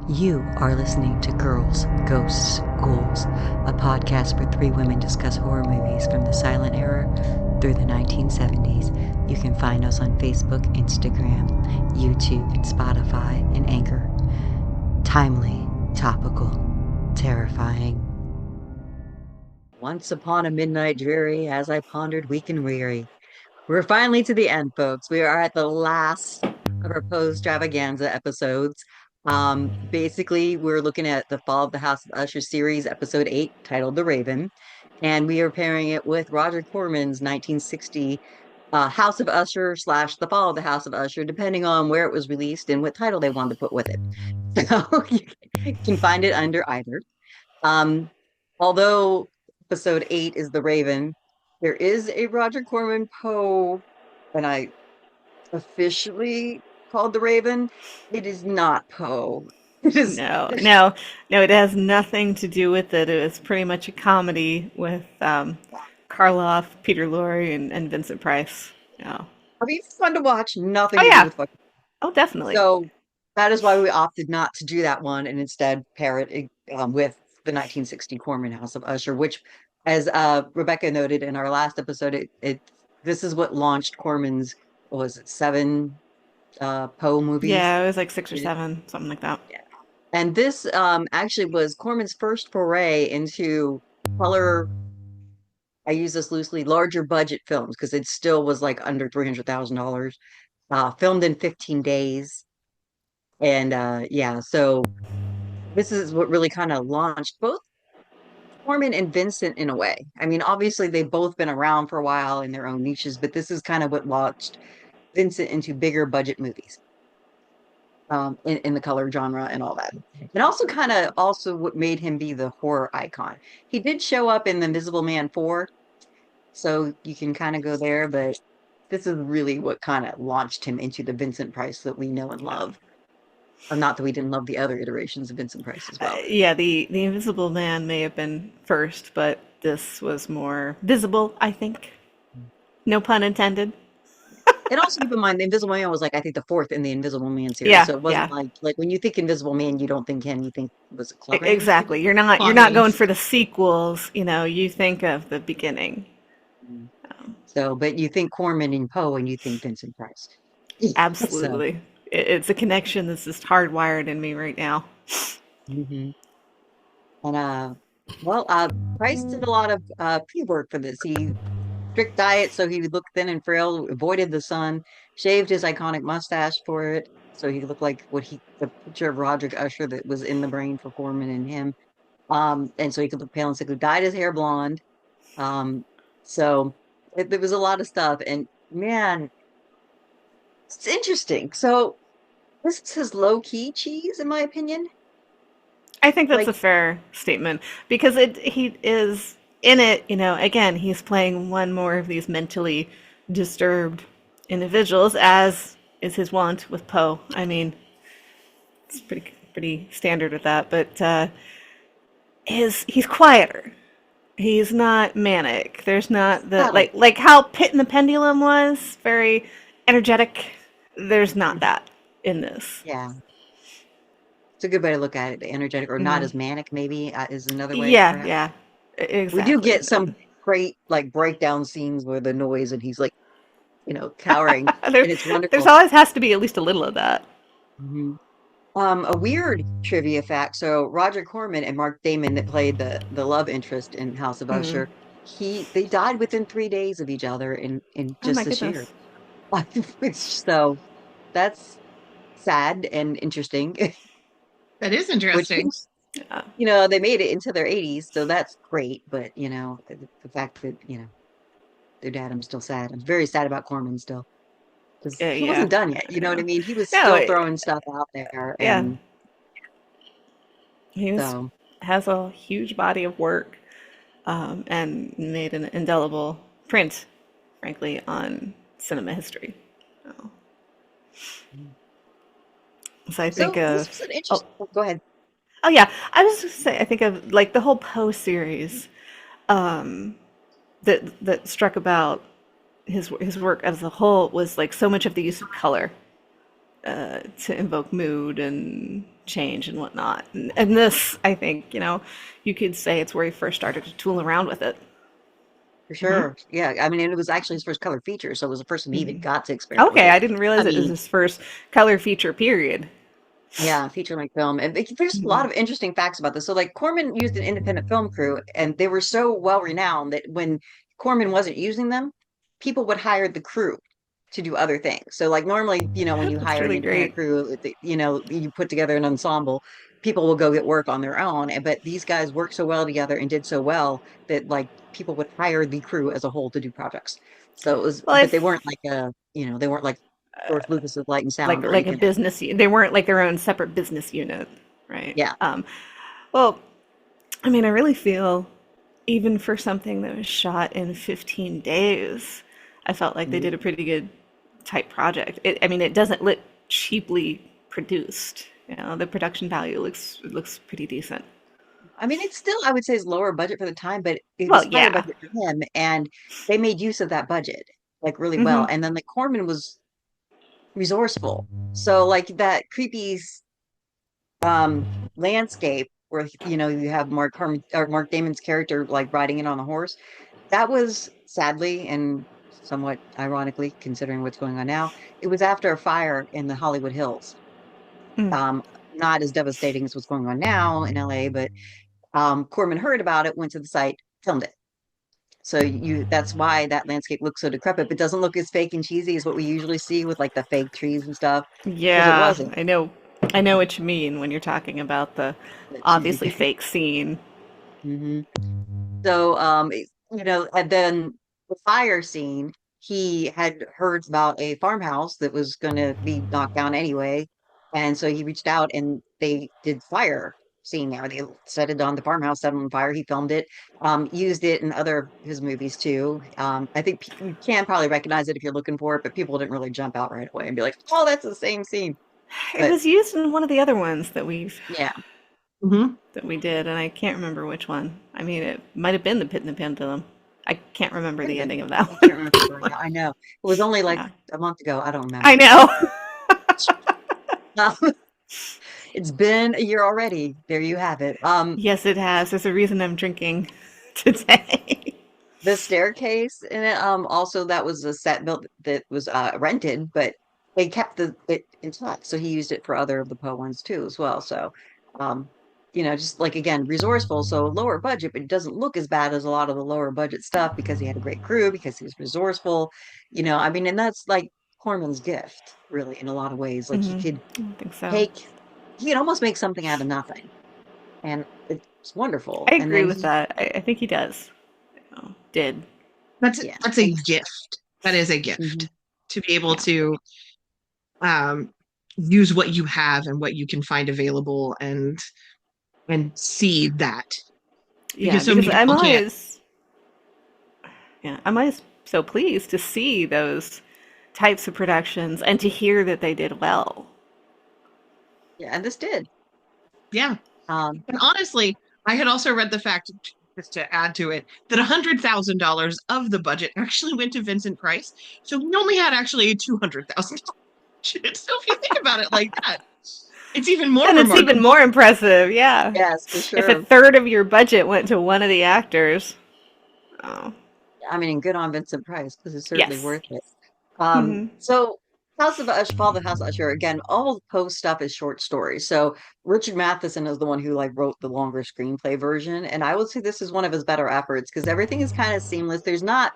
You are listening to Girls, Ghosts, Ghouls, a podcast where three women discuss horror movies from the silent era through the 1970s. You can find us on Facebook, Instagram, YouTube, and Spotify, and Anchor. Timely, topical, terrifying. Once upon a midnight dreary, as I pondered weak and weary. We're finally to the end, folks. We are at the last of our Poetravaganza episodes. Basically, we're looking at the Fall of the House of Usher series, episode 8, titled The Raven, and we are pairing it with Roger Corman's 1960 House of Usher slash The Fall of the House of Usher, depending on where it was released and what title they wanted to put with it. So you can find it under either. Um, although episode 8 is The Raven, there is a Roger Corman Poe, and I officially called The Raven. It is not Poe. It is No, it has nothing to do with it. It was pretty much a comedy with Karloff, Peter Lorre, and Vincent Price. Yeah. I mean, it's fun to watch, nothing Oh to do yeah. with fucking. Oh, definitely. So that is why we opted not to do that one and instead pair it with the 1960 Corman House of Usher, which, as Rebecca noted in our last episode, it this is what launched Corman's, what was it, 7 Poe movies. Yeah, it was like 6 or 7, something like that. Yeah. And this actually was Corman's first foray into color. I use this loosely, larger budget films because it still was like under $300,000. Filmed in 15 days. And yeah, so this is what really kind of launched both Corman and Vincent in a way. I mean, obviously they've both been around for a while in their own niches, but this is kind of what launched Vincent into bigger budget movies. In the color genre and all that. And also kind of also what made him be the horror icon. He did show up in The Invisible Man 4, so you can kind of go there, but this is really what kind of launched him into the Vincent Price that we know and love. Not that we didn't love the other iterations of Vincent Price as well. Yeah, the Invisible Man may have been first, but this was more visible, I think. No pun intended. And also keep in mind, The Invisible Man was like, I think, the fourth in the Invisible Man series. Yeah, So it wasn't yeah. like when you think Invisible Man, you don't think him, you think, was it Clubber? Exactly. You're not going for the sequels, you think of the beginning. Mm. So, but you think Corman and Poe and you think Vincent Price. So, Absolutely. It's a connection that's just hardwired in me right now. mhm. And well, Price did a lot of pre-work for this. He strict diet so he would look thin and frail, avoided the sun, shaved his iconic mustache for it, so he looked like the picture of Roger Usher that was in the brain for Corman and him. And so he could look pale and sickly. Dyed his hair blonde. Um, so there was a lot of stuff, and man, it's interesting. So this is his low-key cheese, in my opinion. I think that's Like, a fair statement because he is in it, again, he's playing one more of these mentally disturbed individuals, as is his wont with Poe. I mean, it's pretty standard with that, but he's quieter. He's not manic. There's not the subtle. like how Pit and the Pendulum was very energetic. There's not that in this. Yeah, it's a good way to look at it. Energetic or not Hmm. as manic, maybe is another way, Yeah, perhaps. yeah, We do exactly. get some great like breakdown scenes where the noise and he's like, cowering, there, and it's there's wonderful. always has to be at least a little of that. Mhm. A weird trivia fact. So Roger Corman and Mark Damon that played the love interest in House of Mm. Usher, they died within 3 days of each other in Oh just my this year. goodness. So that's sad and interesting. That is Which interesting. means, Yeah, they made it into their 80s, so that's great. But the fact that their dad, I'm still sad. I'm very sad about Corman still because he yeah. wasn't done yet. You know what I Yeah. mean? He was No, still throwing stuff out there, yeah. and He was, so has a huge body of work, and made an indelible print, frankly, on cinema history. Oh. So I think so this of was an oh interesting. Go ahead. oh yeah, I was just gonna say I think of like the whole Poe series, um, that struck about his work as a whole was like so much of the use of color. to invoke mood and change and whatnot. And this, I think, you could say it's where he first started to tool around with it. For Hmm. sure. Yeah. I mean, and it was actually his first color feature, so it was the first time he even got to experiment with Okay, it. I didn't I realize it was mean, his first color feature, period. yeah, feature-length film. And there's a lot of interesting facts about this. So, like, Corman used an independent film crew, and they were so well renowned that when Corman wasn't using them, people would hire the crew to do other things. So, like, normally, when you That's hire an really independent great. crew, you put together an ensemble, people will go get work on their own. But these guys worked so well together and did so well that, like, people would hire the crew as a whole to do projects. So it was, Well, but they I've weren't like they weren't like George Lucas's Light and Sound or like a anything like business. They weren't like their own separate business unit, right? that. Well, I mean, I really feel even for something that was shot in 15 days, I felt like they Yeah. did a pretty good type project. I mean, it doesn't look cheaply produced. The production value looks pretty decent. I mean, it's still, I would say, is lower budget for the time, but it Well, was higher yeah. budget for him, and they made use of that budget like really well. Hmm. And then like Corman was resourceful, so like that creepy landscape where you have Mark Damon's character like riding in on a horse. That was sadly and somewhat ironically, considering what's going on now, it was after a fire in the Hollywood Hills. Um, Not as devastating as what's going on now in LA, but Corman heard about it, went to the site, filmed it. So that's why that landscape looks so decrepit, but doesn't look as fake and cheesy as what we usually see with like the fake trees and stuff, because it Yeah, wasn't I know. I know what you mean when you're talking about the that cheesy. obviously fake scene. Hmm. So, and then the fire scene, he had heard about a farmhouse that was going to be knocked down anyway. And so he reached out and they did fire scene there. They set it on the farmhouse, set it on fire. He filmed it, used it in other of his movies too. I think you can probably recognize it if you're looking for it, but people didn't really jump out right away and be like, oh, that's the same scene. It But was used in one of the other ones yeah, Hmm. that we did, and I can't remember which one. I mean, it might have been the Pit and the Pendulum. I can't remember could have the been. ending of that I one. can't remember. Yeah, I know. It was only like Yeah, a month ago. I don't I remember. know. It's been a year already. There you have it. Yes, it has. There's a reason I'm drinking today. The staircase in it, also that was a set built that was rented, but they kept it intact. So he used it for other of the Poe ones too as well. So um, just like again, resourceful, so lower budget, but it doesn't look as bad as a lot of the lower budget stuff because he had a great crew, because he was resourceful. I mean, and that's like Corman's gift, really, in a lot of ways. Like I think so. take he could almost make something out of nothing. And it's wonderful. I And agree then with that. I think he does. Did. That's yeah, that's a gift. That is a mhm, gift to be able Yeah. to um, use what you have and what you can find available and see that Yeah, because so because many people can't. I'm always so pleased to see those types of productions and to hear that they did well. yeah, and this did. Yeah. Um, And honestly, I had also read the fact, just to add to it, that $100,000 of the budget actually went to Vincent Price. So we only had actually a $200,000 budget. So if you think about it like that, it's even more Then it's even remarkable. more impressive, yeah. yes, for If a sure. third of your budget went to one of the actors. Oh, I mean, good on Vincent Price because it's certainly yes. worth it. Hmm. So House of Usher, Fall of the House of Usher, again, all the Poe stuff is short stories. So Richard Matheson is the one who like wrote the longer screenplay version, and I would say this is one of his better efforts because everything is kind of seamless. There's not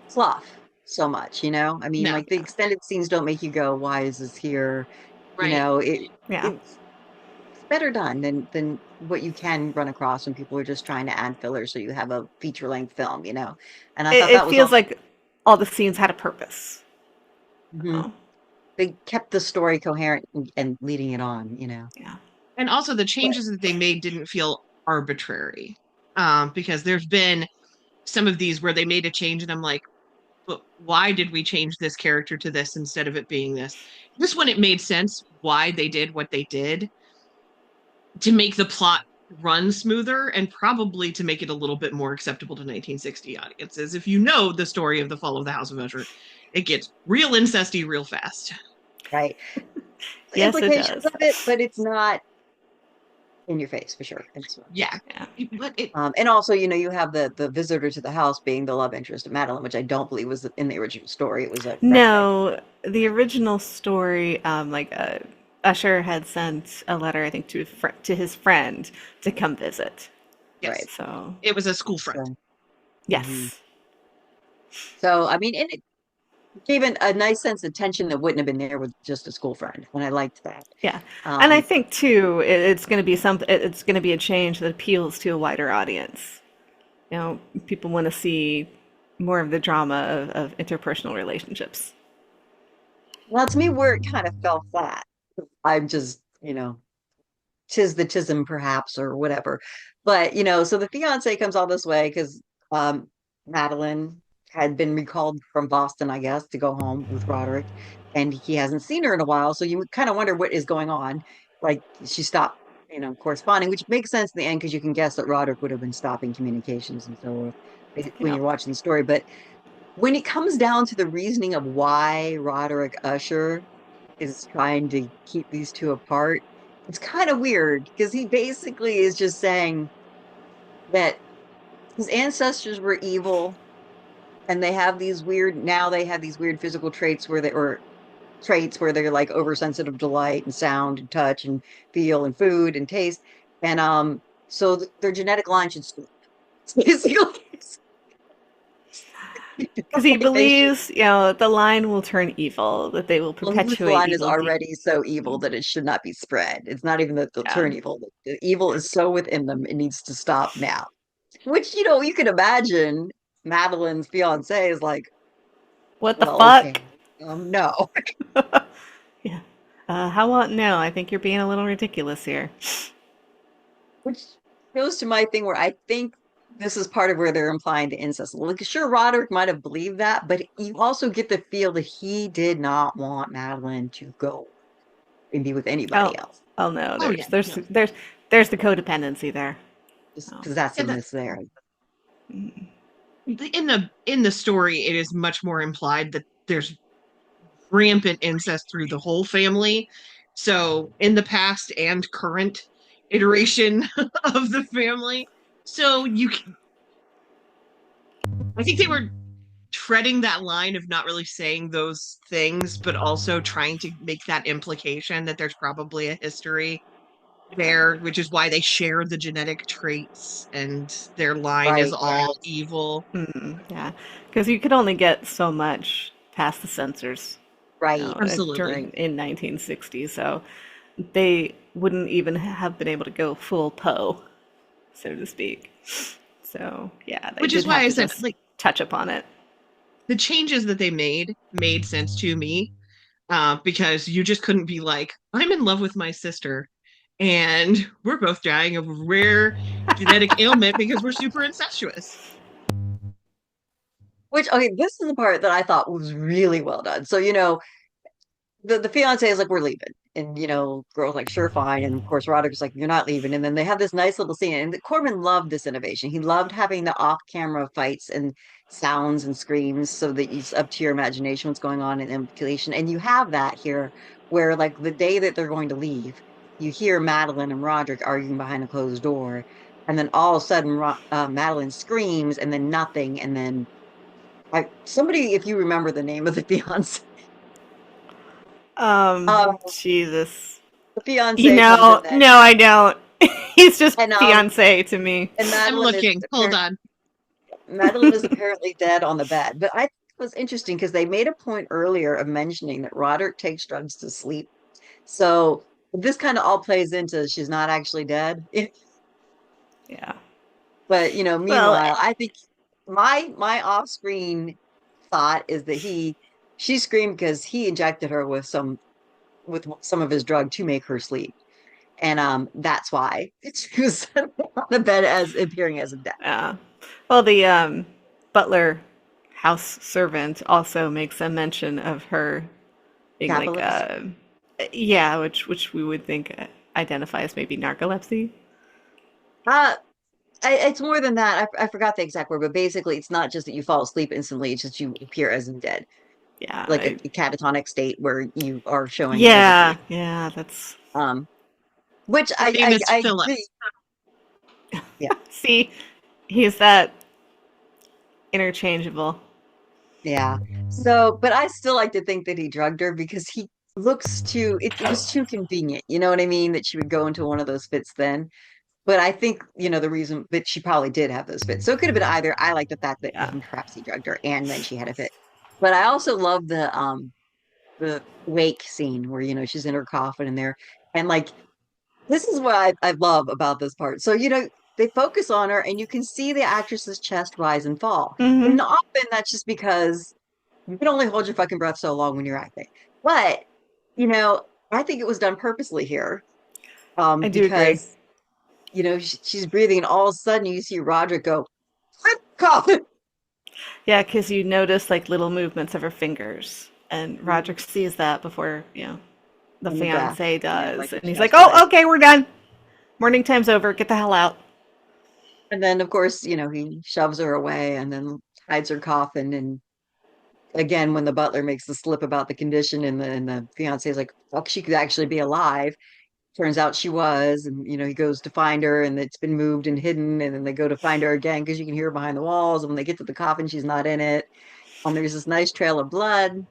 fluff so much, you know? I mean, No, like the extended scenes don't make you go, why is this here? You right. know, it Yeah. it's better done than what you can run across when people are just trying to add filler so you have a feature length film. And I thought It that was feels all like all the scenes had a purpose. mhm. Oh, They kept the story coherent and leading it on. yeah. And also the But changes that they made didn't feel arbitrary. Because there's been some of these where they made a change and I'm like, but why did we change this character to this instead of it being this? This one, it made sense why they did what they did to make the plot run smoother and probably to make it a little bit more acceptable to 1960 audiences. If you know the story of the fall of the House of Usher, it gets real incesty real fast. right? The Yes, it implications does. of it, but it's not in your face for sure. And so, Yeah. Yeah. But it and also, you have the visitor to the house being the love interest of Madeline, which I don't believe was in the original story. It was a retroactive. No, the original story, Usher had sent a letter, I think, to his friend to come visit. Right. yes, So, it was a school friend. So, mhm. yes. So I mean, and it gave it a nice sense of tension that wouldn't have been there with just a school friend, and I liked that. Yeah. And I Um, think too, it's going to be it's going to be a change that appeals to a wider audience. You know, people want to see more of the drama of interpersonal relationships. well, to me, where it kind of fell flat, I'm just, tis the tism perhaps or whatever. But so the fiance comes all this way because Madeline had been recalled from Boston, I guess, to go home with Roderick, and he hasn't seen her in a while. So you kind of wonder what is going on. Like she stopped, corresponding, which makes sense in the end because you can guess that Roderick would have been stopping communications and so forth when Yeah. you're watching the story. But when it comes down to the reasoning of why Roderick Usher is trying to keep these two apart, it's kind of weird because he basically is just saying that his ancestors were evil and they have these weird physical traits or traits where they're like oversensitive to light and sound and touch and feel and food and taste. And so their genetic line should split. Basically, Because he like they should. believes, the line will turn evil, that they will Well, his perpetuate line is evil deeds. already so evil that it should not be spread. It's not even that they'll Yeah. turn evil. The evil is so within them, it needs to stop now. Which, you can imagine Madeline's fiance is like, What the well, fuck? okay, no. Yeah. How about no? I think you're being a little ridiculous here. Which goes to my thing where I think this is part of where they're implying the incest. Like, sure, Roderick might have believed that, but you also get the feel that he did not want Madeline to go and be with Oh, anybody else. oh no. Oh There's yeah, there's no. there's there's the codependency there. Just Oh. possessiveness Yeah, there. in the story, it is much more implied that there's rampant incest through the whole family. So in the past and current iteration of the family. So I think they were treading that line of not really saying those things, but also trying to make that implication that there's probably a history there, which is why they share the genetic traits and their line is Right, all evil. Yeah, because you could only get so much past the censors, right, Absolutely. during right. in 1960. So they wouldn't even have been able to go full Poe, so to speak. So yeah, they Which is did why have I to said, just like, touch upon it. the changes that they made sense to me, because you just couldn't be like, I'm in love with my sister and we're both dying of a rare genetic ailment because we're super incestuous. Which, okay, this is the part that I thought was really well done. So, the fiance is like, we're leaving. And, girl's like, sure, fine. And of course, Roderick's like, you're not leaving. And then they have this nice little scene. And Corman loved this innovation. He loved having the off-camera fights and sounds and screams so that it's up to your imagination what's going on in implication. And you have that here where, like, the day that they're going to leave, you hear Madeline and Roderick arguing behind a closed door. And then all of a sudden, Madeline screams and then nothing. And then somebody, if you remember the name of the fiance, um, Jesus. the fiance comes in then, No, I don't. He's just and fiance to me. and I'm looking. Hold on. Madeline is apparently dead on the bed. But I think it was interesting because they made a point earlier of mentioning that Roderick takes drugs to sleep. So this kind of all plays into she's not actually dead. Yeah. But Well, meanwhile, I think my off-screen thought is that she screamed because he injected her with some of his drug to make her sleep. And that's why she was on the bed as appearing as a death. well, the butler house servant also makes a mention of her being like, Capitalist. yeah, which we would think identifies maybe narcolepsy. Uh it's more than that. I forgot the exact word, but basically it's not just that you fall asleep instantly, it's just you appear as in dead. Yeah, like a catatonic state where you are showing everything. yeah, that's Um, which Her name is I Phyllis. agree. Yeah, see, he's that interchangeable. yeah. So, but I still like to think that he drugged her because he looks too, it was too convenient. You know what I mean? That she would go into one of those fits then. But I think, the reason that she probably did have those fits. So it could have been either. I like the fact that Yeah. perhaps he drugged her and then she had a fit. But I also love the wake scene where, she's in her coffin and there. And like this is what I love about this part. So, they focus on her and you can see the actress's chest rise and fall. Mm-hmm. And often that's just because you can only hold your fucking breath so long when you're acting. But, you know, I think it was done purposely here. I do agree. Because, she's breathing and all of a sudden you see Roderick go, cough. Yeah, because you notice like little movements of her fingers, and Roderick sees that before the In the breath. fiance Yeah, like does, her and he's like, chest "Oh, rise. okay, we're done. Morning time's over. Get the hell out." And then, of course, he shoves her away and then hides her coffin. And again, when the butler makes the slip about the condition and the fiance is like, fuck, she could actually be alive. Turns out she was. And, he goes to find her and it's been moved and hidden. And then they go to find her again because you can hear her behind the walls. And when they get to the coffin, she's not in it. There's this nice trail of blood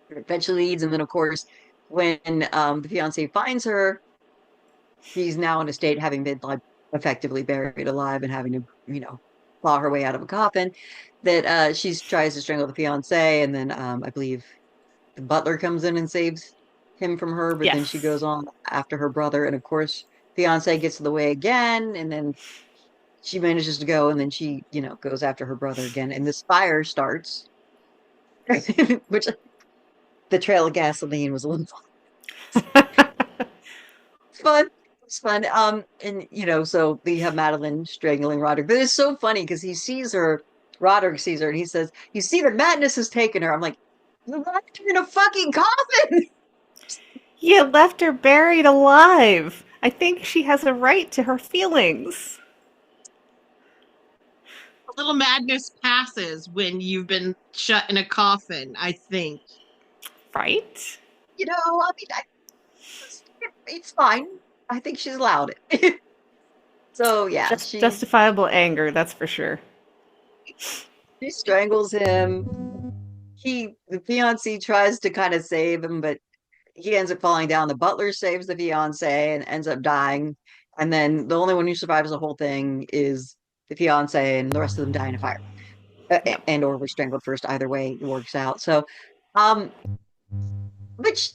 that eventually leads. And then, of course, when the fiance finds her, she's now in a state having been like effectively buried alive and having to, claw her way out of a coffin. That she tries to strangle the fiance, and then I believe the butler comes in and saves him from her, but then she Yes. goes on after her brother, and of course, fiance gets in the way again, and then she manages to go, and then she, goes after her brother again, and this fire starts, which the trail of gasoline was a little fun. It's fun. And so you have Madeline strangling Roderick, but it's so funny because he sees her, Roderick sees her, and he says, "You see, the madness has taken her." I'm like, "You left her in a fucking coffin." You left her buried alive. I think she has a right to her feelings. A little madness passes when you've been shut in a coffin, I think. Right? I mean, it's fine. I think she's allowed it. So yeah, Justifiable anger, that's for sure. she strangles him. The fiance tries to kind of save him, but he ends up falling down. The butler saves the fiance and ends up dying. And then the only one who survives the whole thing is the fiance, and the rest of them die in a fire, Yeah. and or were strangled first. Either way, it works out. So, um, which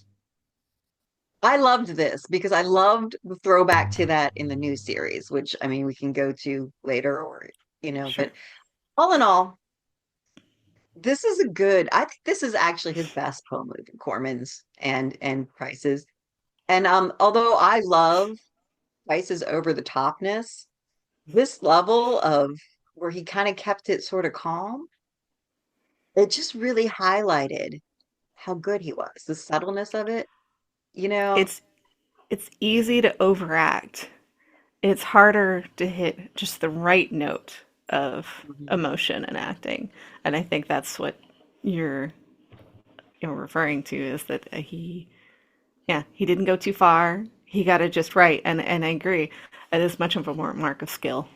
I loved this because I loved the throwback to that in the new series, which I mean we can go to later, or Sure. but all in all, this is a good. I think this is actually his best home movie, Corman's and Price's. And although I love Price's over the topness, this level of where he kind of kept it sort of calm, it just really highlighted how good he was, the subtleness of it, you know. It's it's easy to overact. It's harder to hit just the right note of Mhm. emotion and acting. And I think that's what you're referring to is that he didn't go too far. He got it just right. And I agree. It is much of a more mark of skill.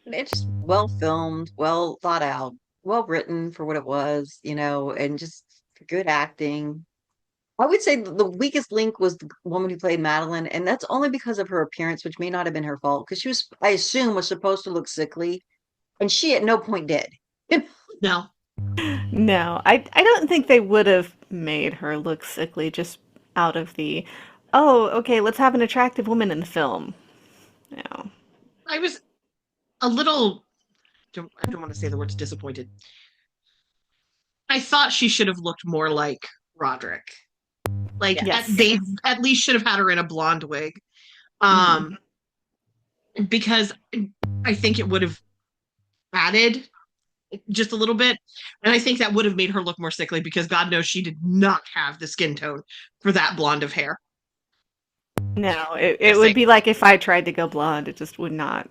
And it's just well filmed, well thought out, well written for what it was, and just good acting. I would say the weakest link was the woman who played Madeline, and that's only because of her appearance, which may not have been her fault, because she was, I assume, was supposed to look sickly, and she at no point did. No. No, I don't think they would have made her look sickly just out of the, oh, okay, let's have an attractive woman in the film. No. I was a little I don't want to say the words disappointed. I thought she should have looked more like Roderick. Like Yes. they at least should have had her in a blonde wig. Hmm. Um because I think it would have added just a little bit. And I think that would have made her look more sickly because God knows she did not have the skin tone for that blonde of hair. No, it Just would saying. be like if I tried to go blonde, it just would not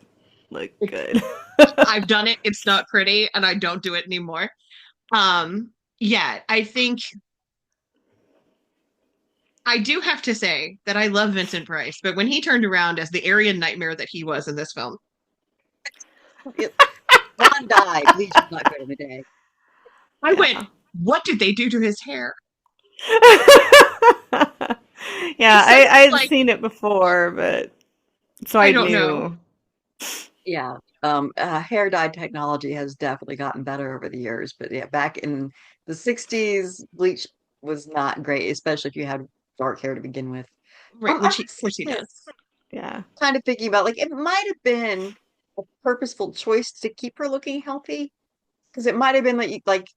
look good. I've done it. It's not pretty, and I don't do it anymore. Yeah, I think I do have to say that I love Vincent Price, but when he turned around as the Aryan nightmare that he was in this film, It, Ron died. Bleach was not good in the day. I went, Yeah. what did they do to his hair? Yeah, It's such I'd like, seen it before, but so I I don't know. knew. Yeah. Hair dye technology has definitely gotten better over the years, but yeah, back in the 60s, bleach was not great, especially if you had dark hair to begin with. Right, I which of was course he does. Yeah. kind of thinking about like it might have been a purposeful choice to keep her looking healthy because it might have been like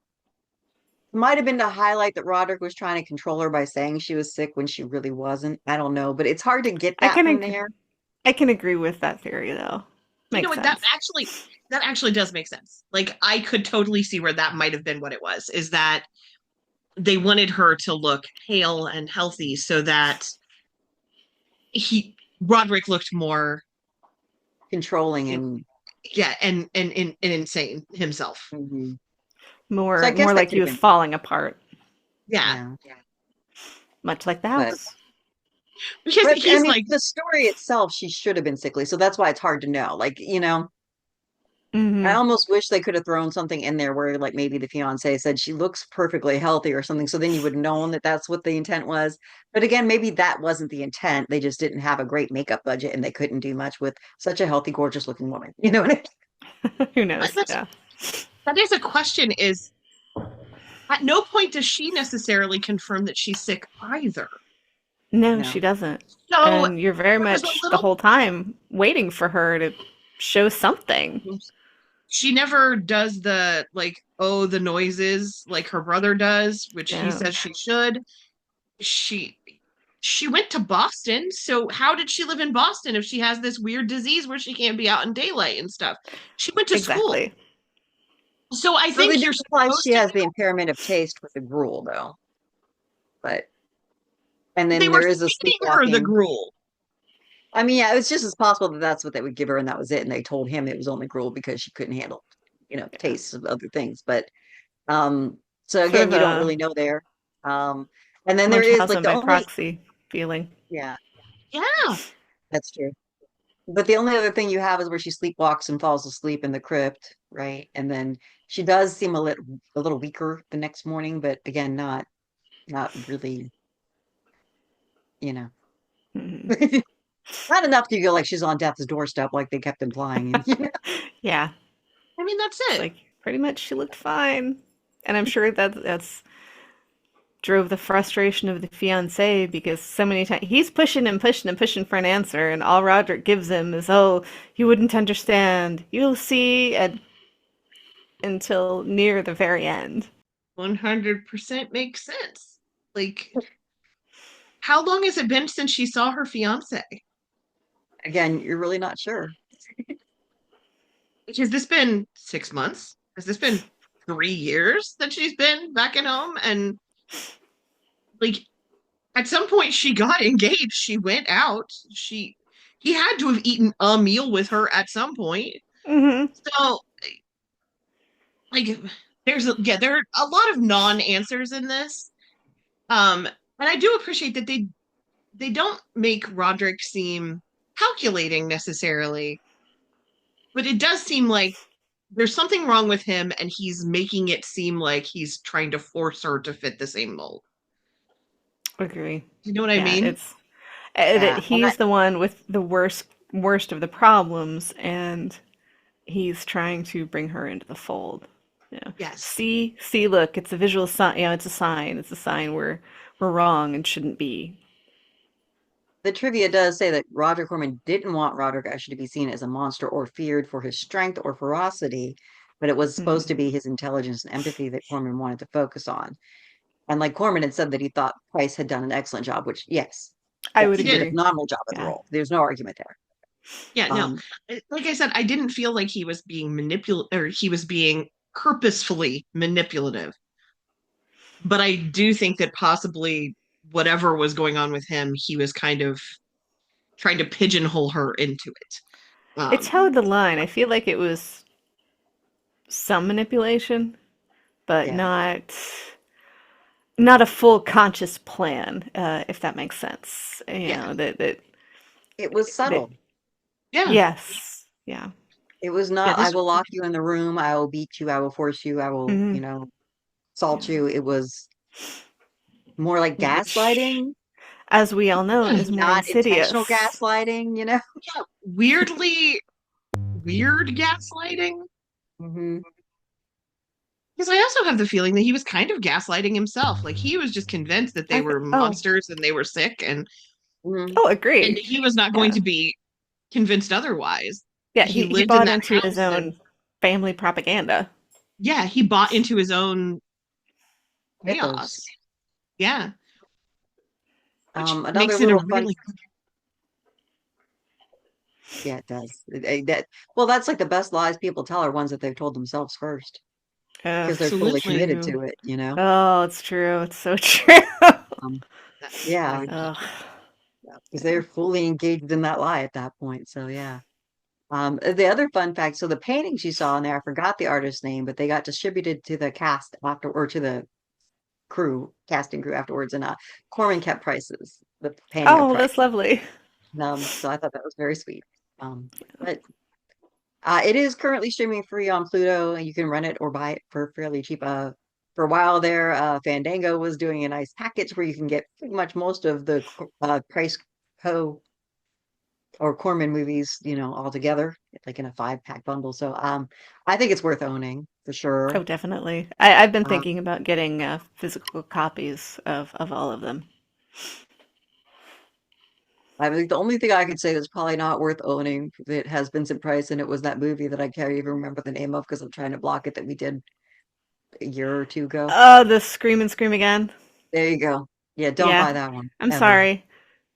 might have been to highlight that Roderick was trying to control her by saying she was sick when she really wasn't. I don't know, but it's hard to get I that can from ag- there. I can agree with that theory though. You know Makes what? sense. That actually does make sense. Like I could totally see where that might have been what it was, is that they wanted her to look hale and healthy so that he Roderick looked more, Controlling and yeah, and insane himself. mhm. So I More guess that like could he have was been falling apart, Yeah. yeah. much like the But house. Because I he's mean, like, the story itself, she should have been sickly, so that's why it's hard to know. Like, I Hmm. almost wish they could have thrown something in there where, like, maybe the fiance said she looks perfectly healthy or something, so then you would have known that that's what the intent was. But again, maybe that wasn't the intent. They just didn't have a great makeup budget and they couldn't do much with such a healthy, gorgeous looking woman. You know what I mean? Who knows? that's Yeah. that is a question. Is at no point does she necessarily confirm that she's sick either. No, she No. doesn't. So And you're very there was a much the little. whole time waiting for her to show something. She never does the like, oh, the noises like her brother does, which he Yeah, says she should. She she went to Boston, so how did she live in Boston if she has this weird disease where she can't be out in daylight and stuff? She went to school. exactly. So I So they think do you're imply she supposed to has the impairment of taste with the gruel, though. But, and they then were there is a feeding her the sleepwalking. gruel. I mean, yeah, it's just as possible that that's what they would give her and that was it. And they told him it was only gruel because she couldn't handle, Yeah. tastes of other things. But, um, so Sort again, of you don't a really know there. Um, and then there is like Munchausen the by only, proxy feeling. yeah, Yeah. that's true. But the only other thing you have is where she sleepwalks and falls asleep in the crypt, right? And then she does seem a little weaker the next morning, but again, not really, you know, Mhm. not enough to feel like she's on death's doorstep, like they kept implying. Yeah, I mean, that's it's it. like pretty much she looked fine. And I'm sure that that's drove the frustration of the fiance because so many times he's pushing and pushing and pushing for an answer, and all Roderick gives him is, "Oh, you wouldn't understand. You'll see," and until near the very end. 100% makes sense. Like, how long has it been since she saw her fiance? Again, you're really not sure. Has this been 6 months? Has this been 3 years that she's been back at home? And like, at some point, she got engaged. She went out. He had to have eaten a meal with her at some point. Hmm. So, like, there are a lot of non-answers in this. And I do appreciate that they don't make Roderick seem calculating necessarily, but it does seem like there's something wrong with him and he's making it seem like he's trying to force her to fit the same mold. Agree. You know what I Yeah, mean? it's that Yeah. And he's the one with the worst of the problems, and he's trying to bring her into the fold. Yeah. Yes. See, look, it's a visual sign. It's a sign. It's a sign we're wrong and shouldn't be. the trivia does say that Roger Corman didn't want Roderick Usher to be seen as a monster or feared for his strength or ferocity, but it was supposed Hmm. to be his intelligence and empathy that Corman wanted to focus on. And like Corman had said that he thought Price had done an excellent job, which I yes, would He he did a did. agree. phenomenal job of the Yeah. role. There's no argument there. Yeah, no. Um, Like I said, I didn't feel like he was being manipulative or he was being purposefully manipulative. But I do think that possibly whatever was going on with him, he was kind of trying to pigeonhole her into it. It's Um, held the line. I feel like it was some manipulation, but Yeah. not a full conscious plan, if that makes sense. Yeah. It was That subtle. Yeah. yes, yeah. It was Yeah. not, I This. will lock you in the room, I will beat you, I will force you, I will, Hmm. salt Yeah. you. It was more like Which, gaslighting, as we all know, Yeah. is more not intentional insidious. gaslighting. Yeah. Weirdly weird gaslighting. Hmm. Because I also have the feeling that he was kind of gaslighting himself. Like he was just convinced that they were Oh, monsters and they were sick, Hmm. oh, and agreed. he was not going Yeah, to be convinced otherwise. yeah. He He lived in bought that into his house, and own family propaganda. yeah, he bought into his own Mythos. chaos. Yeah, which Another makes it a little fun, really yeah, it does. Well, that's like the best lies people tell are ones that they've told themselves first Oh, because they're it's fully absolutely committed true. to it. Oh, it's true. It's so true. that's Yeah, very true. Oh, because they're fully engaged in that lie at that point. So yeah. The other fun fact, so the paintings you saw in there, I forgot the artist's name, but they got distributed to the cast after, or to the casting crew afterwards, and Corman kept prices, the paying of oh, that's price. lovely. So I thought that was very sweet. But it is currently streaming free on Pluto, and you can rent it or buy it for fairly cheap. For a while there, Fandango was doing a nice package where you can get pretty much most of the Price Co or Corman movies, all together, like in a 5-pack bundle. So I think it's worth owning for Oh, sure. definitely. I've been Um, thinking about getting physical copies of all of them. I think the only thing I could say that's probably not worth owning that has Vincent Price, and it was that movie that I can't even remember the name of because I'm trying to block it that we did a year or two ago. Oh, the Scream and Scream again. There you go. Yeah, don't Yeah. buy that one I'm ever. sorry.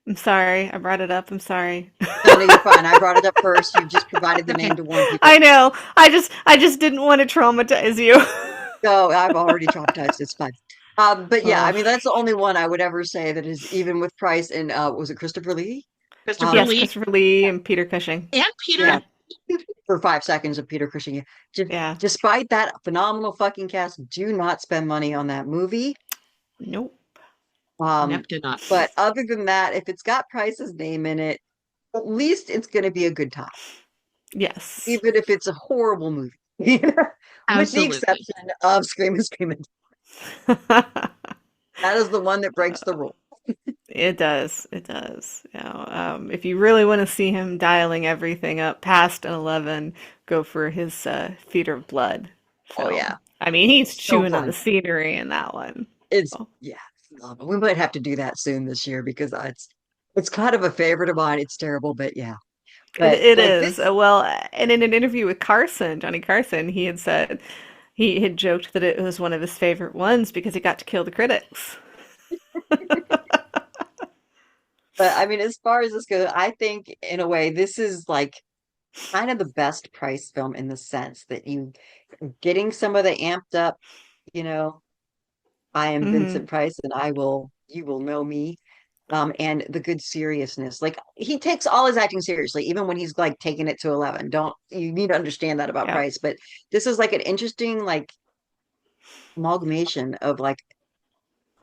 I'm sorry. I brought it up. I'm sorry. No, no, you're fine. I brought it up first. You've just provided the Okay. name to warn people. I know. I just didn't want to traumatize you. So I've already traumatized. It's fine. But yeah, I Oh, mean that's the only one I would ever say that is even with Price and was it Christopher Lee? Christopher Um, yes, Lee Christopher Lee and Peter Cushing. and Peter. yeah, for 5 seconds of Peter Cushing. Yeah. Yeah. Despite that phenomenal fucking cast, do not spend money on that movie. Nope. Um, Nepta not. but other than that, if it's got Price's name in it, at least it's going to be a good time, Yes. even if it's a horrible movie. With the Absolutely. exception of Scream and Scream. That is the one that breaks the rule. It does. It does. If you really want to see him dialing everything up past an 11, go for his Theater of Blood Oh yeah, film. I mean, he's so chewing on the fun. scenery in that one. It's Oh, yeah, we might have to do that soon this year because it's kind of a favorite of mine. It's terrible, but yeah. It, But it like is. this, Well, and in an interview with Carson, Johnny Carson, he had said he had joked that it was one of his favorite ones because he got to kill the critics. but I mean, as far as this goes, I think in a way this is like kind of the best price film in the sense that you getting some of the amped up, you know, I am Hmm. Vincent Price and you will know me. And the good seriousness. Like he takes all his acting seriously, even when he's like taking it to 11. Don't you need to understand that about Yeah. Price, but this is like an interesting like amalgamation of like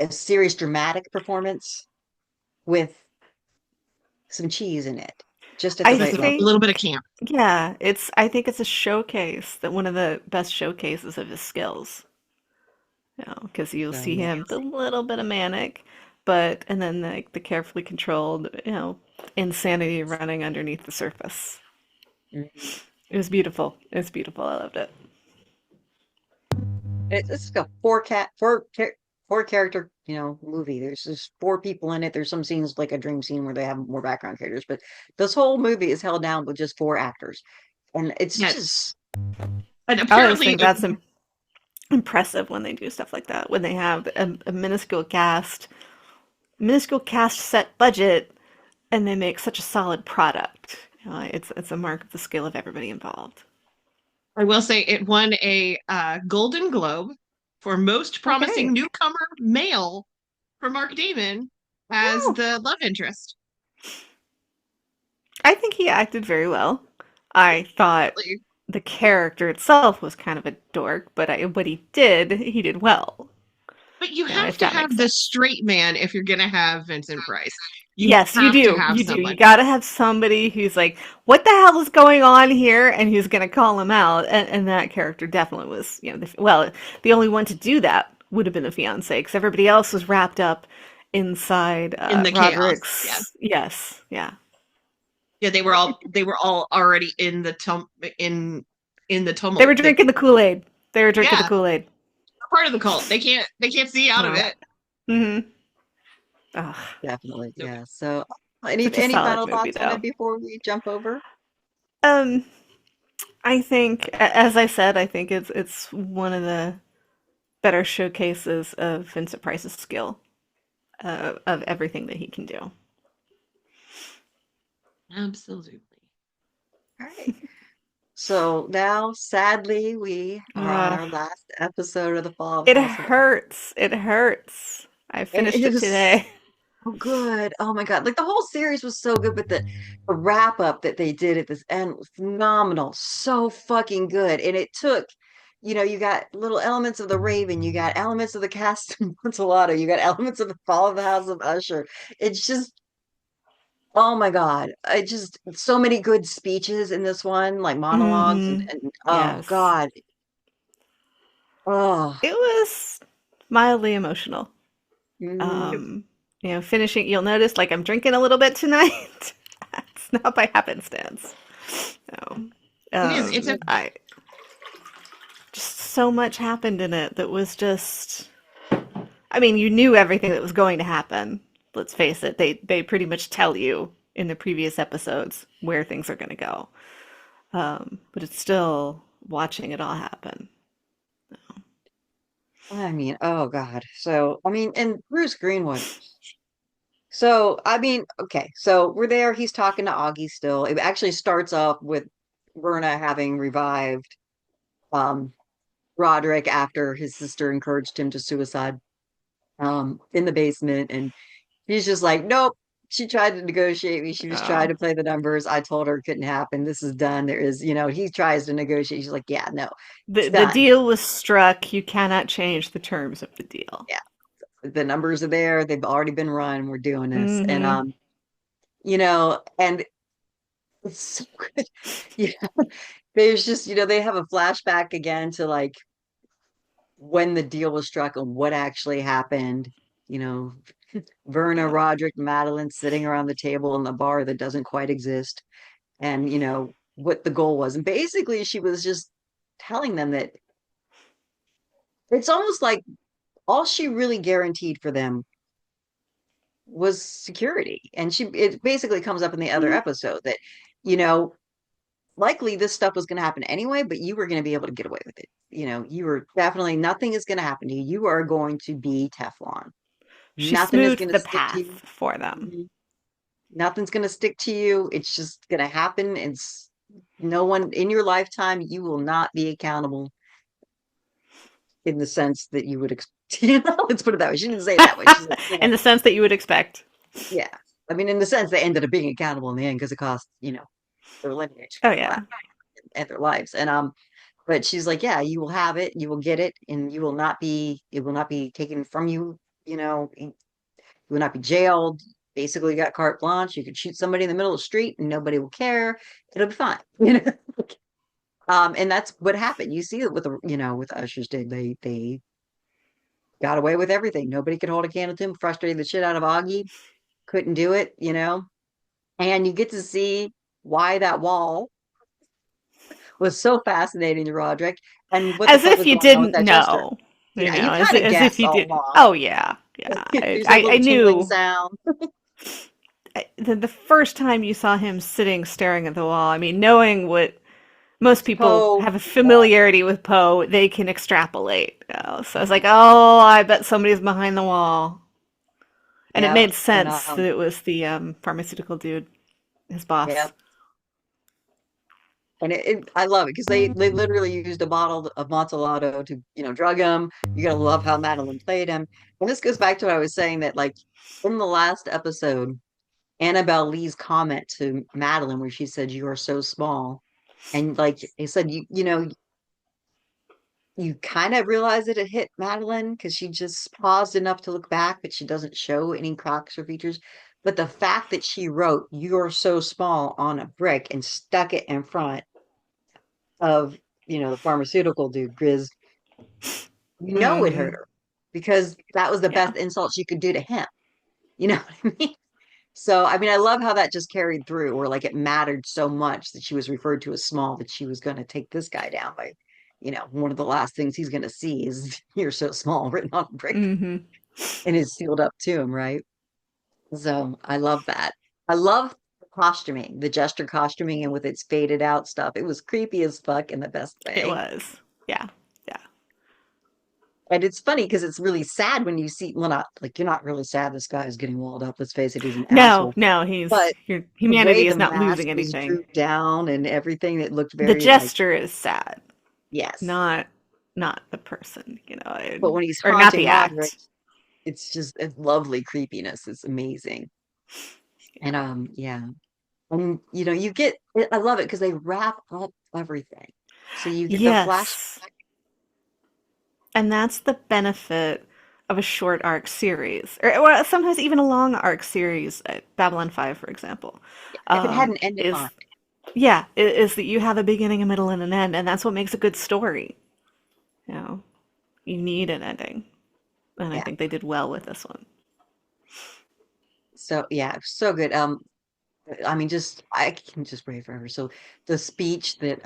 a serious dramatic performance with some cheese in it, just at the I Just right a level. think, little bit of camp. yeah, I think it's a showcase that one of the best showcases of his skills. Because you'll So see yeah. him the little bit of manic, but and then the carefully controlled, insanity running underneath the surface. Mhm. It was beautiful. It was beautiful. I loved it. It's a four character, movie. There's just four people in it. There's some scenes like a dream scene where they have more background characters, but this whole movie is held down with just four actors. And it's Yeah. just And I always apparently, think that's impressive when they do stuff like that. When they have a minuscule cast set budget, and they make such a solid product. It's a mark of the skill of everybody involved. I will say it won a Golden Globe for most promising Okay. newcomer male for Mark Damon as Oh, the love interest. I think he acted very well. I thought Really. the character itself was kind of a dork, but what he did well. But you You know, have if to that makes have the sense. straight man if you're going to have Vincent Price. You Yes, you have to do. have You do. You someone. gotta have somebody who's like, what the hell is going on here? And who's gonna call him out. And that character definitely was, you know, the only one to do that would have been the fiance, because everybody else was wrapped up inside In the chaos. Yeah. Roderick's. Yes, yeah. Yeah, they were all already in the in the They were tumult. drinking the Kool Aid. They were drinking the Yeah, Kool Aid. part of the cult. They can't see out of Oh. it. Mm-hmm. Oh, Definitely, So good. yeah. So, such a any solid final movie, thoughts on it though. before we jump over? Um, I think, as I said, I think it's one of the better showcases of Vincent Price's skill, of everything that he can do. Absolutely. All right. So now, sadly, we are on Uh, our last episode of the fall of it House of Usher. hurts. It hurts. I And finished it it was today. so good. Oh my God. Like the whole series was so good, but the wrap up that they did at this end was phenomenal. So fucking good. And it took, you got little elements of the Raven, you got elements of the cast of Montalado, you got elements of the fall of the House of Usher. It's just, oh my God. I just, so many good speeches in this one, like monologues Mm-hmm. and oh Yes. God. Oh. It was mildly emotional. Mm, Um, you know, finishing, you'll notice like I'm drinking a little bit tonight. It's not by happenstance. So, It is. It's a I just so much happened in it that was just. I mean, you knew everything that was going to happen. Let's face it; they pretty much tell you in the previous episodes where things are going to go. But it's still watching it all happen. I mean, oh God. So, and Bruce Greenwood. So, okay. So we're there. He's talking to Augie still. It actually starts off with Verna having revived um Roderick after his sister encouraged him to suicide in the basement. And he's just like, nope. She tried to negotiate me. She was trying Oh, to play the numbers. I told her it couldn't happen. This is done. There is, he tries to negotiate. She's like, yeah, no, it's the done. deal was struck. You cannot change the terms of the deal. Yeah, the numbers are there. They've already been run. We're doing this. And Mm-hmm. and it's so good. Yeah. There's just, they have a flashback again to like when the deal was struck and what actually happened. You know, Verna, Yeah. Roderick, Madeline sitting around the table in the bar that doesn't quite exist, and what the goal was. And basically she was just telling them that it's almost like all she really guaranteed for them was security. And it basically comes up in the other Mm-hmm. episode that, you know, likely this stuff was going to happen anyway, but you were going to be able to get away with it. You were definitely, nothing is going to happen to you. You are going to be Teflon. She Nothing is smoothed going to the stick to path you. for them. Mhm. Nothing's going to stick to you. It's just going to happen. It's no one in your lifetime, you will not be accountable in the sense that you would expect. Let's put it that way. She didn't say it that way. She's like, In the sense that you would expect. yeah. In the sense they ended up being accountable in the end because it cost, their lineage Oh yeah. and their lives. And but she's like, yeah, you will have it, you will get it, and it will not be taken from you, you will not be jailed. Basically, you got carte blanche. You could shoot somebody in the middle of the street and nobody will care. It'll be fine. And that's what happened. You see it with with Usher's did. They got away with everything. Nobody could hold a candle to him, frustrated the shit out of Augie, couldn't do it. And you get to see why that wall was so fascinating to Roderick and what the As fuck if was you going on with didn't that gesture. know. You Yeah, you know, kind of as if guessed you all did. along. Oh yeah, yeah. There's that I little tingling knew sound. the first time you saw him sitting staring at the wall. I mean, knowing what most people Poe. have a Yeah, familiarity with Poe, they can extrapolate. So I was like, oh, I bet somebody's behind the wall. And it yeah, made and sense that it was the pharmaceutical dude, his yeah, boss. and I love it because they literally used a bottle of Montelato to drug him. You gotta love how Madeline played him, and this goes back to what I was saying that like in the last episode, Annabelle Lee's comment to Madeline where she said, "You are so small." And like I said, you kind of realize that it hit Madeline because she just paused enough to look back, but she doesn't show any cracks or features. But the fact that she wrote "You're so small" on a brick and stuck it in front of, the pharmaceutical dude, Grizz, it hurt Mm, her because that was the yeah. best insult she could do to him. You know what I mean? So, I mean, I love how that just carried through, or like it mattered so much that she was referred to as small that she was going to take this guy down by, one of the last things he's going to see is "You're so small" written on a brick Hmm. and it's sealed up to him, right? So I love that. I love the costuming, the Jester costuming, and with its faded out stuff. It was creepy as fuck in the best It way. was. Yeah. Yeah. And it's funny because it's really sad when you see, well, not like you're not really sad this guy is getting walled up. Let's face it, he's an No, asshole. no, But your the way humanity is the not mask losing was anything. drooped down and everything, it looked The very like, gesture is sad, yes. not not the person, But when he's or not haunting the Roderick, act. it's just a lovely creepiness. It's amazing. And Yeah. yeah. And you get, I love it because they wrap up everything. So you get the flash. Yes. And that's the benefit of a short arc series, or sometimes even a long arc series. Babylon 5, for example, If it had an end in is mind, yeah, is that you have a beginning, a middle, and an end, and that's what makes a good story. You know, you need an ending, and I yeah. think they did well with this one. So yeah, so good. I mean, just I can just pray forever. So the speech that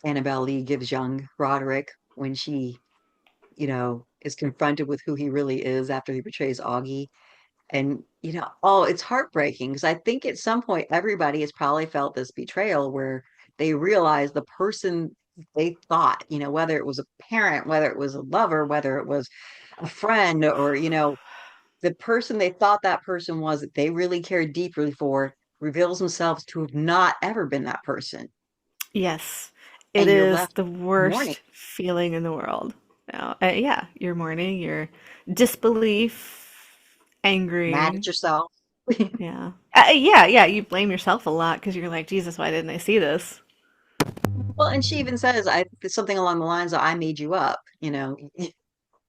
Annabelle Lee gives young Roderick when she, is confronted with who he really is after he betrays Augie. And, oh, it's heartbreaking because I think at some point everybody has probably felt this betrayal where they realize the person they thought, whether it was a parent, whether it was a lover, whether it was a friend, or, the person they thought that person was that they really cared deeply for reveals themselves to have not ever been that person. Yes, it And you're is left the mourning, worst feeling in the world. Yeah, you're mourning, you're disbelief, mad angry. at yourself. Yeah. Yeah, yeah, you blame yourself a lot because you're like, Jesus, why didn't I see this? Well, and she even says something along the lines of "I made you up," you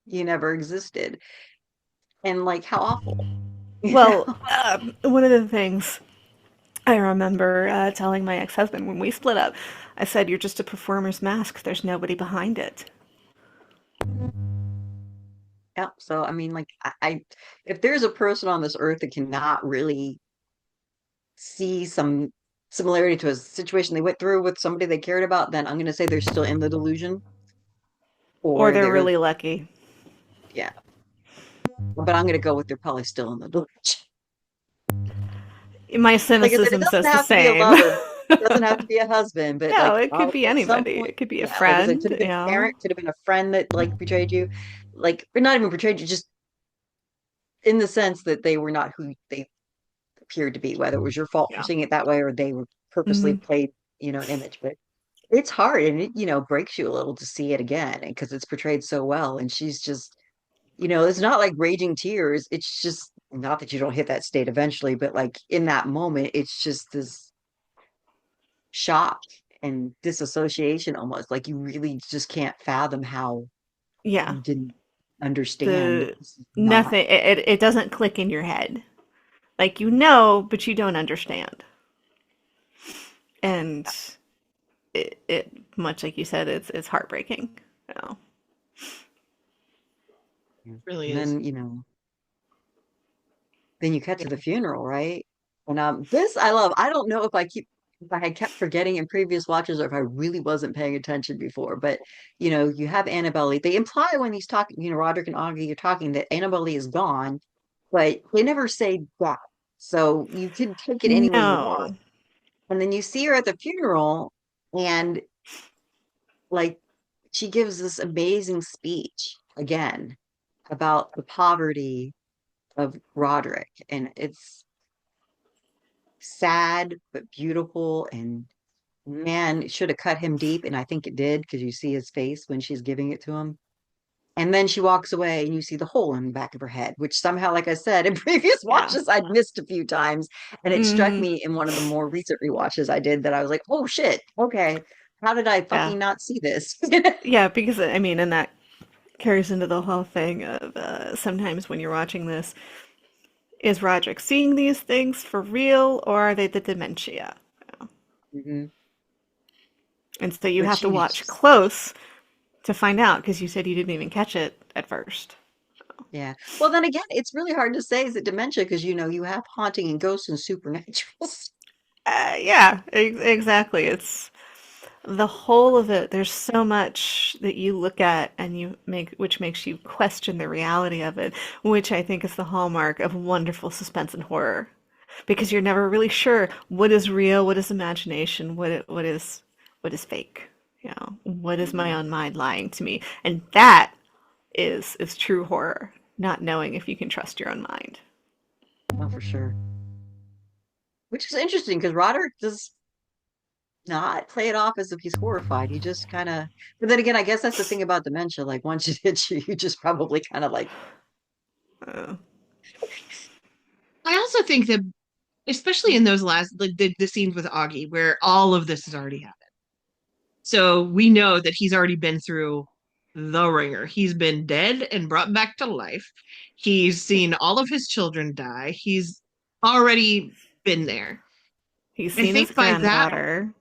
never existed. And like how awful. Well, one of the things I remember telling my ex-husband when we split up, I said, "You're just a performer's mask. There's nobody behind it." Yeah. So I mean, like if there's a person on this earth that cannot really see some similarity to a situation they went through with somebody they cared about, then I'm gonna say they're still in the delusion, Or or they're they're, really lucky. yeah. But I'm gonna go with they're probably still in the delusion. My Like I said, it cynicism doesn't says the have to be a same. lover. It doesn't have to be a husband, but No, like it could be at some anybody. point, It could be a yeah, like I said, it friend, could have you been a know. parent, could have been a friend that like betrayed you, like or not even betrayed you, just in the sense that they were not who they appeared to be, whether it was your fault for Yeah. seeing it that way or they were purposely Hmm. played, an image. But it's hard and it, breaks you a little to see it again because it's portrayed so well. And she's just, it's not like raging tears. It's just not that you don't hit that state eventually, but like in that moment, it's just this shock and disassociation almost. Like you really just can't fathom how Yeah. you didn't understand that The this is not. nothing, it doesn't click in your head. Like you know, but you don't understand. And it much like you said, it's heartbreaking. You know. Really And is. then, then you cut to the funeral, right? And this I love. I don't know if I had kept forgetting in previous watches or if I really wasn't paying attention before, but you have Annabelle Lee. They imply when he's talking, Roderick and Augie are talking that Annabelle Lee is gone, but they never say that. So you can take it any way you want. No. And then you see her at the funeral and like she gives this amazing speech again about the poverty of Roderick. And it's sad but beautiful and man, it should have cut him deep and I think it did because you see his face when she's giving it to him. And then she walks away and you see the hole in the back of her head, which somehow, like I said, in previous Yeah. watches I'd missed a few times. And it struck Hmm. me in one of the more recent rewatches I did that I was like, oh shit, okay. How did I Yeah. fucking not see this? Yeah, because I mean, and that carries into the whole thing of sometimes when you're watching this, is Roderick seeing these things for real or are they the dementia? Hmm. And so you have Which to you watch just, close to find out because you said you didn't even catch it at first. yeah. Well, then again, it's really hard to say is it dementia because you have haunting and ghosts and supernaturals. Yeah, exactly. It's the whole of it. There's so much that you look at and you make, which makes you question the reality of it, which I think is the hallmark of wonderful suspense and horror, because you're never really sure what is real, what is imagination, what is fake. You know, what is my Mhm. own mind lying to me, and that is true horror. Not knowing if you can trust your own mind. Oh, for sure. Which is interesting because Roderick does not play it off as if he's horrified. He just kind of, but then again, I guess that's the thing about dementia. Like once it hits you, you just probably kind of like, Uh, I also think that, especially in those last the scenes with Augie, where all of this has already happened. So we know that he's already been through the ringer. He's been dead and brought back to life. He's seen all of his children die. He's already been there. he's I seen his think by that granddaughter.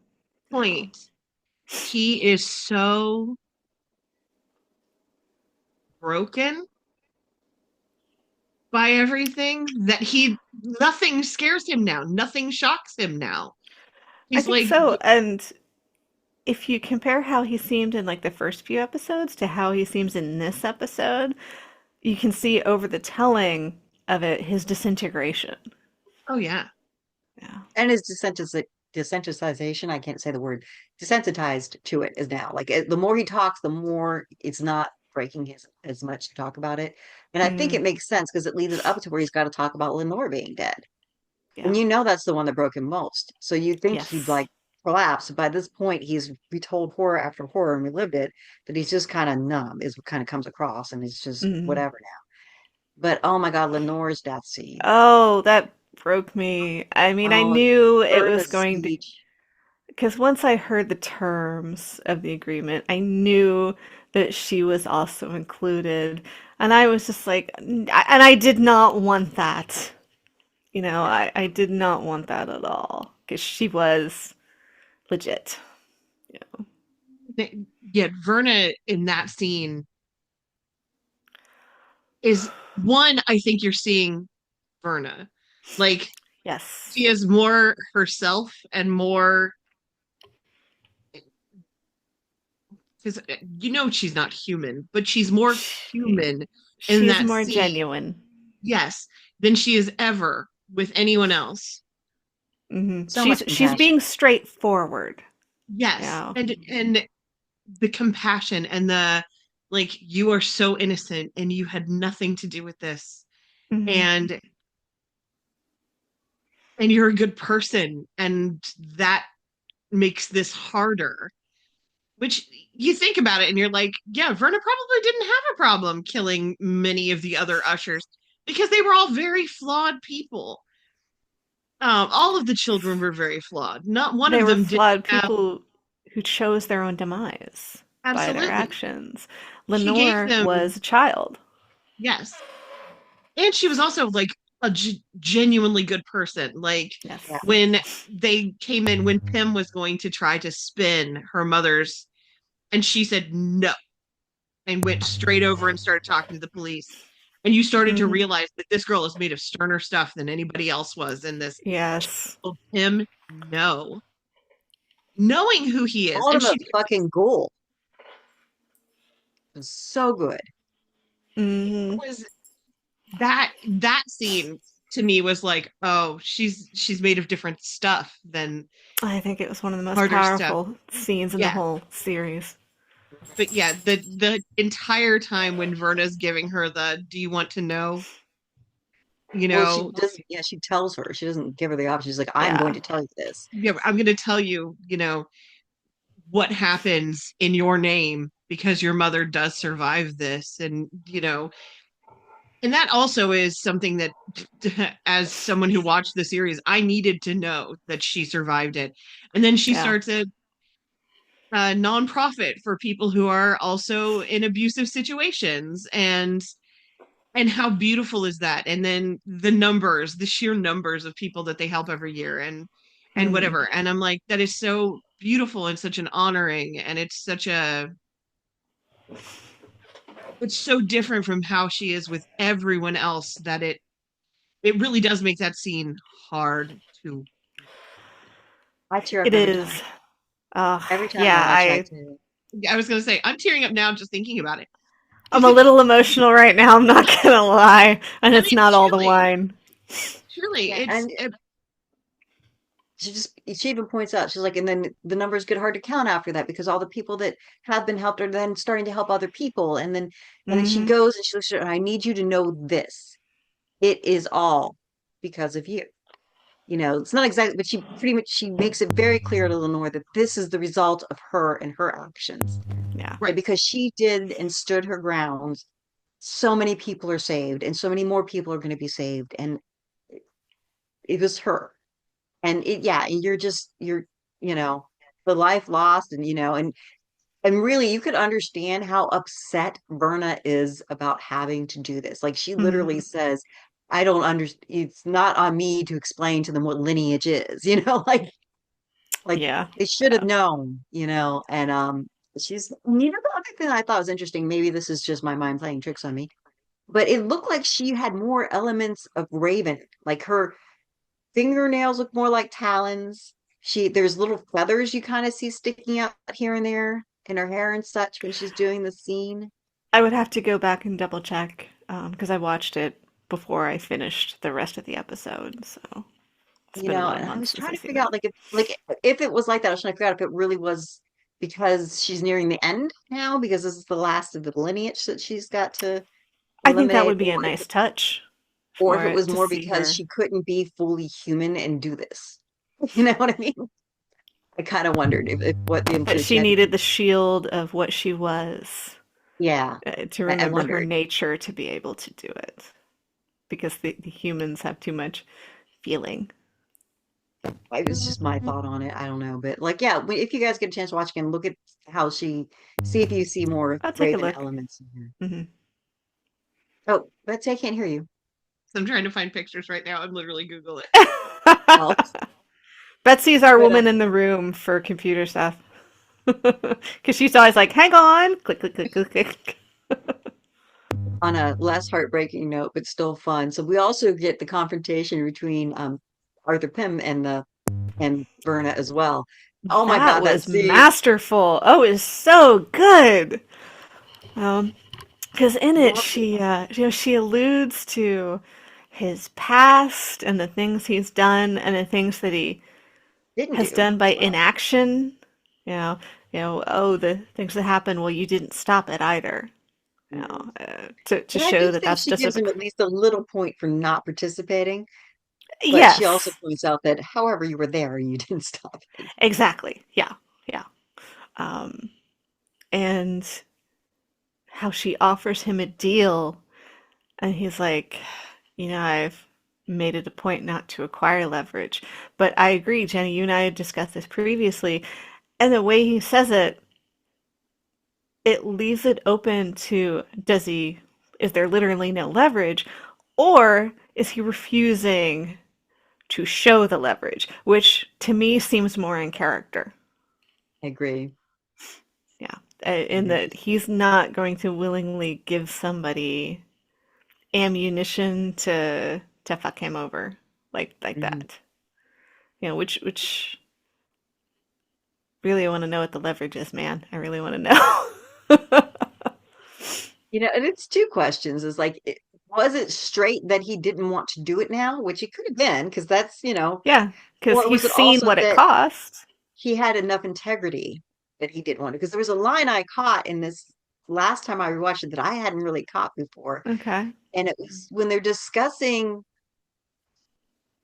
Oh, point, he is so broken by everything that he nothing scares him now. Nothing shocks him now. I He's think like, so. And if you compare how he seemed in like the first few episodes to how he seems in this episode, you can see over the telling of it his disintegration. oh yeah. Yeah. and his desensitization, I can't say the word, desensitized to it is now. Like the more he talks, the more it's not breaking his as much to talk about it. And I think Mm, it makes sense because it leads it up to where he's got to talk about Lenore being dead. yeah. And that's the one that broke him most. So you'd think he'd Yes. like collapse. By this point, he's retold horror after horror and relived it, that he's just kind of numb, is what kind of comes across, and it's just Mm. whatever now. But oh my God, Lenore's death scene. Oh, that broke me. I mean, I Oh, knew it burn the was going to, speech. because once I heard the terms of the agreement, I knew that she was also included. And I was just like, and I did not want that. You know, Yeah. I did not want that at all because she was legit. Yeah. Yet Verna in that scene is one, I think you're seeing Verna. Like Yes. she is more herself and more because she's not human, but she's more She, human in she's that more scene, genuine. yes, than she is ever with anyone else. So much She's compassion. being straightforward. Yes. Yeah. And the compassion and the like you are so innocent and you had nothing to do with this. Hmm. And you're a good person and that makes this harder. Which you think about it and you're like, yeah, Verna probably didn't have a problem killing many of the other ushers because they were all very flawed people. All of the children were very flawed. Not one They of were them didn't flawed have people who chose their own demise by their absolutely. actions. She gave Lenore them was a child. yes, and she was also like a genuinely good person. Like Yeah. Yes. when they came in, when Pym was going to try to spin her mother's, and she said no and went straight over and started talking to the police. And you started to Hmm. realize that this girl is made of sterner stuff than anybody else was in this. She Yes. told him no, knowing who he is. Called And him a she did fucking ghoul. It was so good. Hmm. was that scene to me was like, oh, she's made of different stuff than I think it was one of the most harder stuff. powerful scenes in the Yeah. whole series. But yeah, the entire time when Verna's giving her the do you want to know? You Well, she know, does, yeah, she tells her. She doesn't give her the option. She's like, I'm going Yeah. to tell you this. yeah, I'm gonna tell you, what happens in your name because your mother does survive this. And and that also is something that as someone who watched the series, I needed to know that she survived it. And then she Yeah. starts it. nonprofit for people who are also in abusive situations, and how beautiful is that? And then the numbers, the sheer numbers of people that they help every year, and Hmm. whatever. And I'm like, that is so beautiful and such an honoring, and it's so different from how she is with everyone else that it really does make that scene hard to. I tear up It every time. is. Every time I Yeah, watch I tear up. I was gonna say I'm tearing up now just thinking about it I'm because a it's. little emotional right now. I'm not gonna lie, and I it's mean, not all the truly, wine. truly, Yeah, and she even points out, she's like, and then the numbers get hard to count after that because all the people that have been helped are then starting to help other people. And then she Hmm. goes and she looks at her, I need you to know this. It is all because of you. It's not exactly, but she pretty much she makes it very clear to Lenore that this is the result of her and her actions. Yeah. That right. because she did and stood her ground, so many people are saved and so many more people are going to be saved. And it was her. And yeah, and you're, you know, the life lost and really you could understand how upset Verna is about having to do this. Like she literally Hmm. says, I don't understand. It's not on me to explain to them what lineage is, like Yeah. they should have Yeah. known, and the other thing I thought was interesting, maybe this is just my mind playing tricks on me, but it looked like she had more elements of Raven. Like her fingernails look more like talons. There's little feathers you kind of see sticking out here and there in her hair and such when she's doing the scene. I would have to go back and double check because I watched it before I finished the rest of the episode. So it's been a little And I month was since trying I've to seen figure it. out like if it was like that, I was trying to figure out if it really was because she's nearing the end now because this is the last of the lineage that she's got to I think that eliminate, would be a nice touch or if for it it was to more see because her. she couldn't be fully human and do this. You know what I mean? I kind of wondered if what the That implication she she had to needed be. the shield of what she was Yeah, to I remember her wondered. nature to be able to do it. Because the humans have too much feeling. It was just my thought on it. I don't know, but like, yeah, if you guys get a chance to watch again, look at how see if you see more I'll take a Raven look. elements in here. Hmm. Oh, but I can't hear you. So I'm trying to find pictures right now. I'm literally Google it. Oh, Betsy's our but woman in the room for computer stuff. Because she's always like, hang on, click, click, click, click, click. on a less heartbreaking note, but still fun. So we also get the confrontation between Arthur Pym and Verna as well. Oh my That God, that was scene! masterful. Oh, it's so good. Um, because in it, Love it. she alludes to his past and the things he's done and the things that he Didn't has do done by as well. inaction. You know, oh, the things that happen. Well, you didn't stop it either. Mhm. To And I show do that think that's she just gives a him at least a little point for not participating, but she also yes, points out that however you were there, you didn't stop it. exactly. Yeah, yeah. Um, and how she offers him a deal, and he's like, I've made it a point not to acquire leverage. But I agree, Jenny. You and I had discussed this previously, and the way he says it, it leaves it open to is there literally no leverage, or is he refusing to show the leverage, which to me seems more in character. I agree. Yeah, I in agree. that he's not going to willingly give somebody ammunition to fuck him over like Mhm. that. Which really I want to know what the leverage is, man. I really want to know. And it's two questions. Is like, was it straight that he didn't want to do it now, which it could have been, because Yeah, because or he's was it seen also what it that costs. he had enough integrity that he didn't want to? Because there was a line I caught in this last time I rewatched it that I hadn't really caught before, Okay. and it was when they're discussing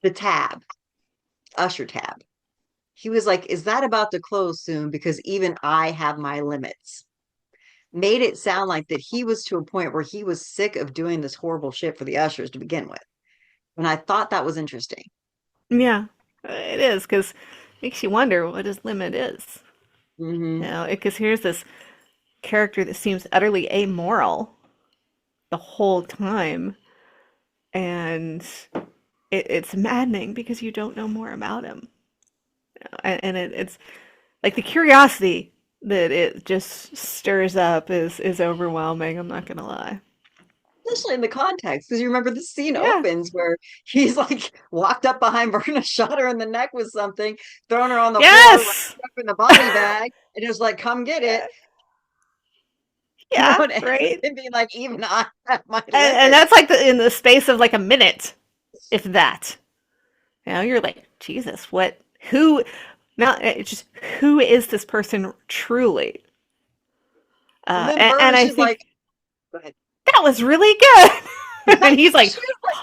the tab, Usher tab. He was like, "Is that about to close soon? Because even I have my limits." Made it sound like that he was to a point where he was sick of doing this horrible shit for the ushers to begin with. And I thought that was interesting. Yeah, it is because makes you wonder what his limit is. Hmm. Because here's this character that seems utterly amoral the whole time, and it's maddening because you don't know more about him. And it's like the curiosity that it just stirs up is overwhelming. I'm not gonna lie. Especially in the context, because you remember the scene Yeah. opens where he's like walked up behind Verna, shot her in the neck with something, thrown her on the floor, wrapped Yes. up in the body bag, and it was like, "Come get it," Yeah. Yeah. Right. and being like, "Even I have my And limits." that's like in the space of like a minute, if that. You're like, Jesus, what? Who? Now, it's just who is this person truly? And then And Verna's I just like, think "Go ahead." that was really good. And he's like, She was like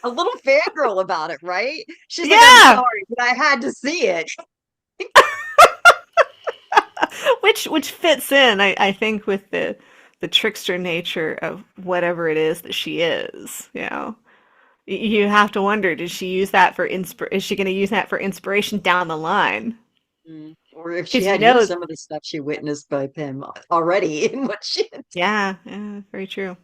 a little fangirl about it, right? She's like, "I'm yeah, sorry, but I had to see it." which fits in, I think, with the trickster nature of whatever it is that she is. You have to wonder, did she use that for is she going to use that for inspiration down the line? Mm. Or if she Because had used some of the stuff she witnessed by him already in what she had. yeah, yeah, very true.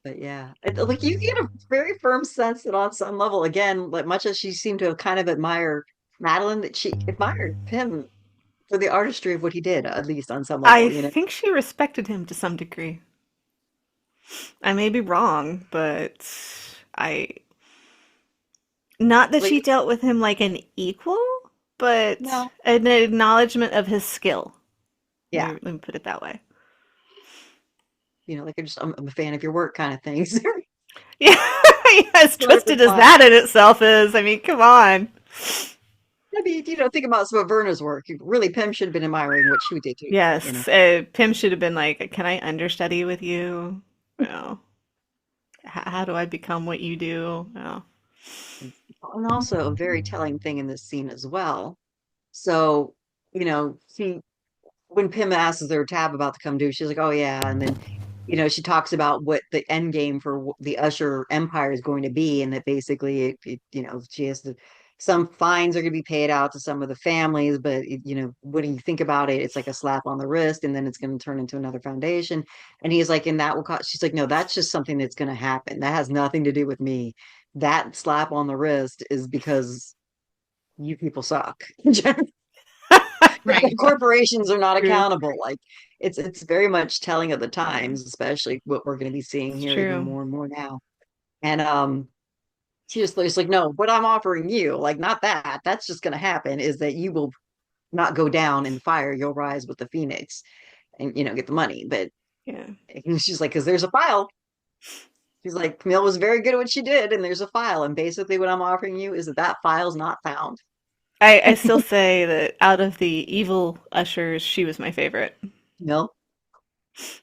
But yeah, like you get a very firm sense that on some level, again, like much as she seemed to kind of admire Madeline, that she admired him for the artistry of what he did, at least on some I level, you know. think she respected him to some degree. I may be wrong, but I not that she Like, dealt with him like an equal, but no, an acknowledgement of his skill. Let yeah, me, let me put it that way. like I'm a fan of your work kind of things. Yeah, as Perfectly twisted as fine. that in itself is. I mean, come on. I mean, think about some of Verna's work. Really, Pym should have been admiring what she did too, you know. Yes, Pym should have been like, "Can I understudy with you? You know, how do I become what you do?" And also a very telling thing in this scene as well. So, she when Pym asks her tab about to come due, she's like, "Oh yeah," and then she talks about what the end game for the Usher Empire is going to be, and that basically, she has to. Some fines are going to be paid out to some of the families, but when you think about it, it's like a slap on the wrist, and then it's going to turn into another foundation. And he's like, "And that will cost." She's like, "No, that's just something that's going to happen. That has nothing to do with me. That slap on the wrist is because you people suck." Right. Corporations are not True. accountable. Like it's very much telling of the times, especially what we're going to be seeing It's here even true. more and more now. And she's like, "No, what I'm offering you, like not that. That's just going to happen. Is that you will not go down in the fire. You'll rise with the phoenix, and get the money." But Yeah. and she's like, "Because there's a file." She's like, "Camille was very good at what she did, and there's a file. And basically, what I'm offering you is that file's not found." I still say that out of the evil ushers, she was my favorite. Camille,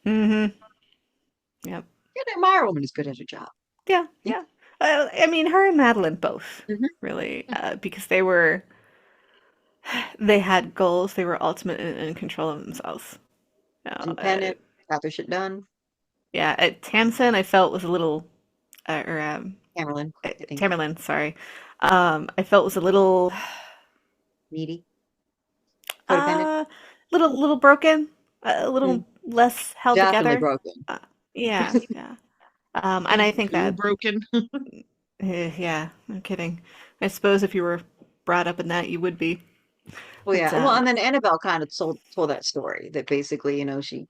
Mm-hmm. Yep. you can admire a woman who's good at her job. Yeah, yeah. I mean, her and Madeline both, Mhm. really, because they had goals. They were ultimate in control of themselves. Independent, got their shit done. Yeah, Tamsin, I felt was a little, or Camerlin, I think. Tamerlane, sorry. I felt was a little, Needy, codependent. uh, little broken, a Mm, little less held definitely together. broken. Uh, yeah, yeah. And I Maybe think too that, broken. yeah, no kidding. I suppose if you were brought up in that, you would be. Well, But yeah. Well, and then Annabelle kind of told that story that basically, she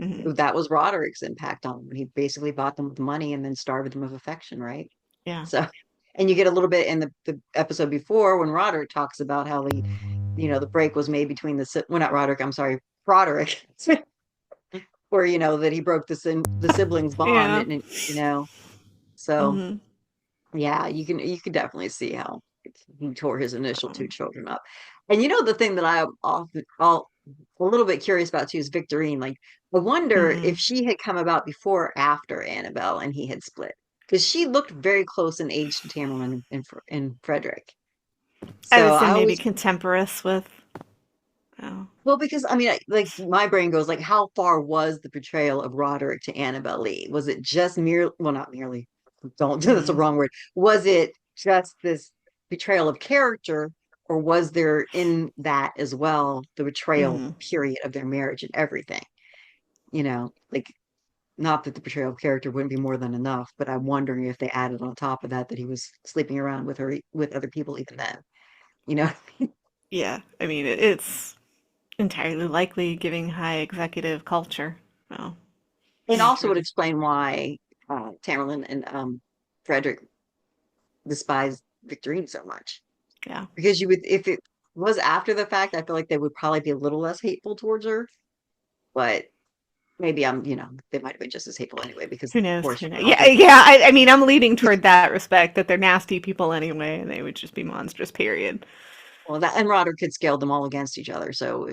mhm, that was Roderick's impact on him. He basically bought them with money and then starved them of affection, right? yeah. So, and you get a little bit in the episode before when Roderick talks about how the break was made between well, not Roderick, I'm sorry, Broderick, where, that he broke the siblings bond Yeah. and. So Hmm. yeah, you can definitely see how he tore his initial two children up. And the thing that I'm all a little bit curious about too is Victorine. Like, I wonder Hmm. if she had come about before or after Annabelle and he had split. Because she looked very close in age to Tamerlan and Frederick. I would So say I maybe always contemporaneous with. Oh. well, because I mean, like my brain goes like, how far was the portrayal of Roderick to Annabelle Lee? Was it just well, not merely, don't, that's the Hmm. wrong word. Was it just this betrayal of character, or was there in that as well the betrayal Mm-hmm. period of their marriage and everything? Like, not that the betrayal character wouldn't be more than enough, but I'm wondering if they added on top of that that he was sleeping around with her with other people even then. You know, Yeah, I mean, it's entirely likely giving high executive culture. Well, and I'm also sure would this. explain why Tamerlane and Frederick despised Victorine so much. Yeah. Because you would, if it was after the fact, I feel like they would probably be a little less hateful towards her. But maybe they might have been just as hateful anyway, because Who of knows? course Who knows? Yeah, Roderick. yeah. I mean, I'm leading toward that respect that they're nasty people anyway, and they would just be monstrous. Period. Well, that and Roderick had scaled them all against each other, so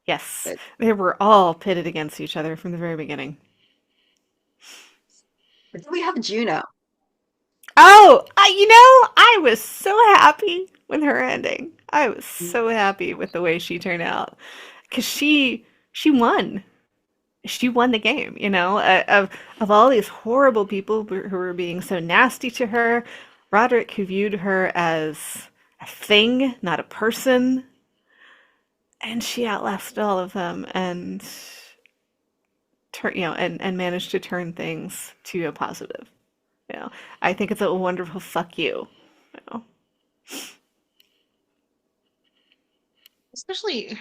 Yes, but, they were all pitted against each other from the very beginning. but then we have Juno. Oh, I was so happy with her ending. I was so happy with the way she turned out because she won. She won the game. Of all these horrible people who were being so nasty to her, Roderick, who viewed her as a thing, not a person, and she outlasted all of them and and managed to turn things to a positive. You know, I think it's a wonderful fuck you. You know? Especially,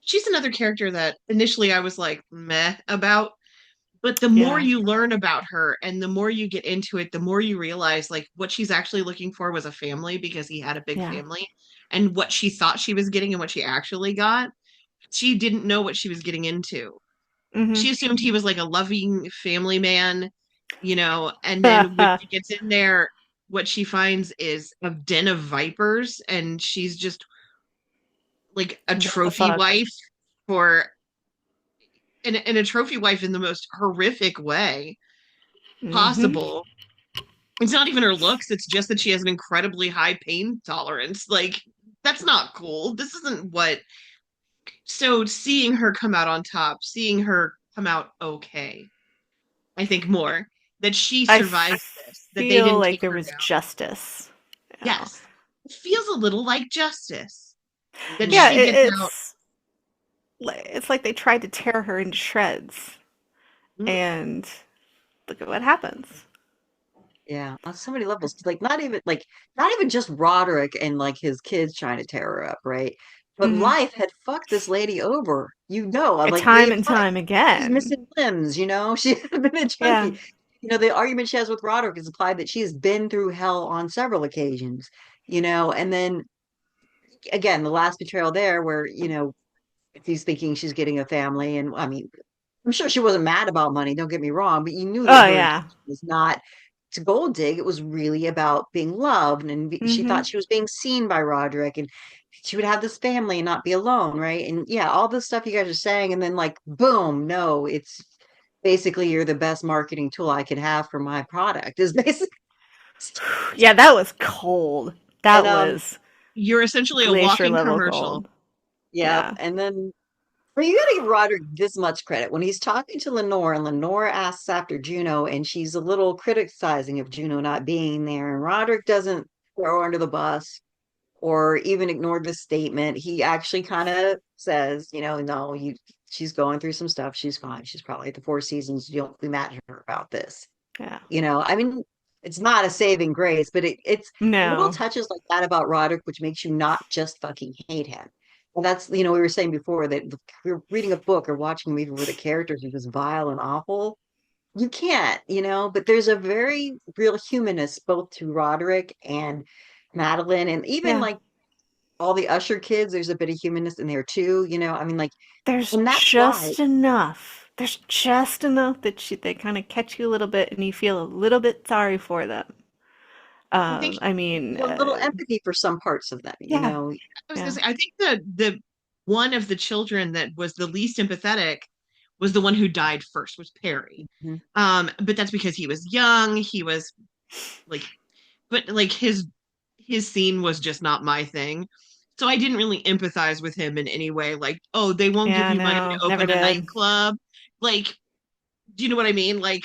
she's another character that initially I was like meh about, but the more Yeah, you learn about her and the more you get into it, the more you realize like what she's actually looking for was a family because he had a big yeah. family, and what she thought she was getting and what she actually got, she didn't know what she was getting into. Mm-hmm. She assumed he was like a loving family man, and then when she gets in there, what she finds is a den of vipers, and she's just like a What the trophy fuck? wife for and a trophy wife in the most horrific way Mm-hmm. possible. It's not even her looks, it's just that she has an incredibly high pain tolerance. Like, that's not cool. This isn't what. So, seeing her come out on top, seeing her come out okay, I think more that she I survived this, that they feel didn't like take there her was down. justice. You know? Yes. It feels a little like justice that Mhm. Yeah, she gets out. it's like they tried to tear her into shreds, Mm, and look at what happens. Yeah, on so many levels. Like not even just Roderick and like his kids trying to tear her up, right? But Mm-hmm. life had fucked this lady over. Like they Time had and fucked. time She's again. missing limbs, She had been a Yeah. junkie. The argument she has with Roderick is implied that she has been through hell on several occasions, and then again, the last betrayal there where, if he's thinking she's getting a family, and I mean, I'm sure she wasn't mad about money, don't get me wrong, but you knew that Oh her yeah. intention was not to gold dig. It was really about being loved. And she Mm-hmm. thought she was being seen by Roderick, and she would have this family and not be alone, right? And yeah, all this stuff you guys are saying. And then, like, boom, no, it's basically you're the best marketing tool I could have for my product, is basically. Yeah, that was cold. And That was you're essentially a glacier walking level commercial. cold. yeah. Yeah. And then, well, you got to give Roderick this much credit. When he's talking to Lenore, and Lenore asks after Juno, and she's a little criticizing of Juno not being there, and Roderick doesn't throw her under the bus or even ignore the statement. He actually kind of says, no, she's going through some stuff. She's fine. She's probably at the Four Seasons. You don't be mad at her about this. Yeah. I mean, it's not a saving grace, but it's little No. touches like that about Roderick, which makes you not just fucking hate him. And that's, we were saying before that if you're reading a book or watching a movie where the characters are just vile and awful, you can't, but there's a very real humanness both to Roderick and Madeline, and even Yeah. like all the Usher kids, there's a bit of humanness in there too, I mean, like, There's and that's why just enough. There's just enough that they kind of catch you a little bit and you feel a little bit sorry for them. I think I mean, a little empathy for some parts of them, yeah, I was gonna yeah, say, I think the one of the children that was the least empathetic was the one who died first, was Perry. Mhm. But that's because he was young. He was like, but like his scene was just not my thing. So I didn't really empathize with him in any way. Like, oh, they won't give yeah, you money no, to never open a did. nightclub. Like, do you know what I mean? Like,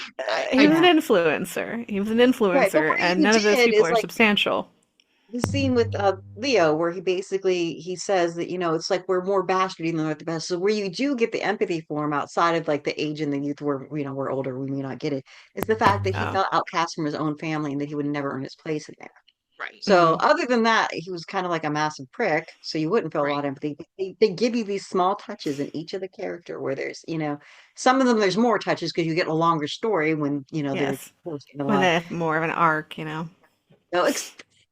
He was an Yeah. influencer. He was an Right. But influencer, what and he none of those did people is are like, substantial. the scene with Leo where he says that it's like we're more bastardy than we're the best. So where you do get the empathy for him outside of like the age and the youth where we're older, we may not get it, is the fact that he Oh. felt outcast from his own family and that he would never earn his place in there. Right. So Mm-hmm. other than that, he was kind of like a massive prick. So you wouldn't feel a lot Right. of empathy. But they give you these small touches in each of the character where some of them there's more touches because you get a longer story when they're Yes. forcing a When lot. they have more of an arc, you know. No,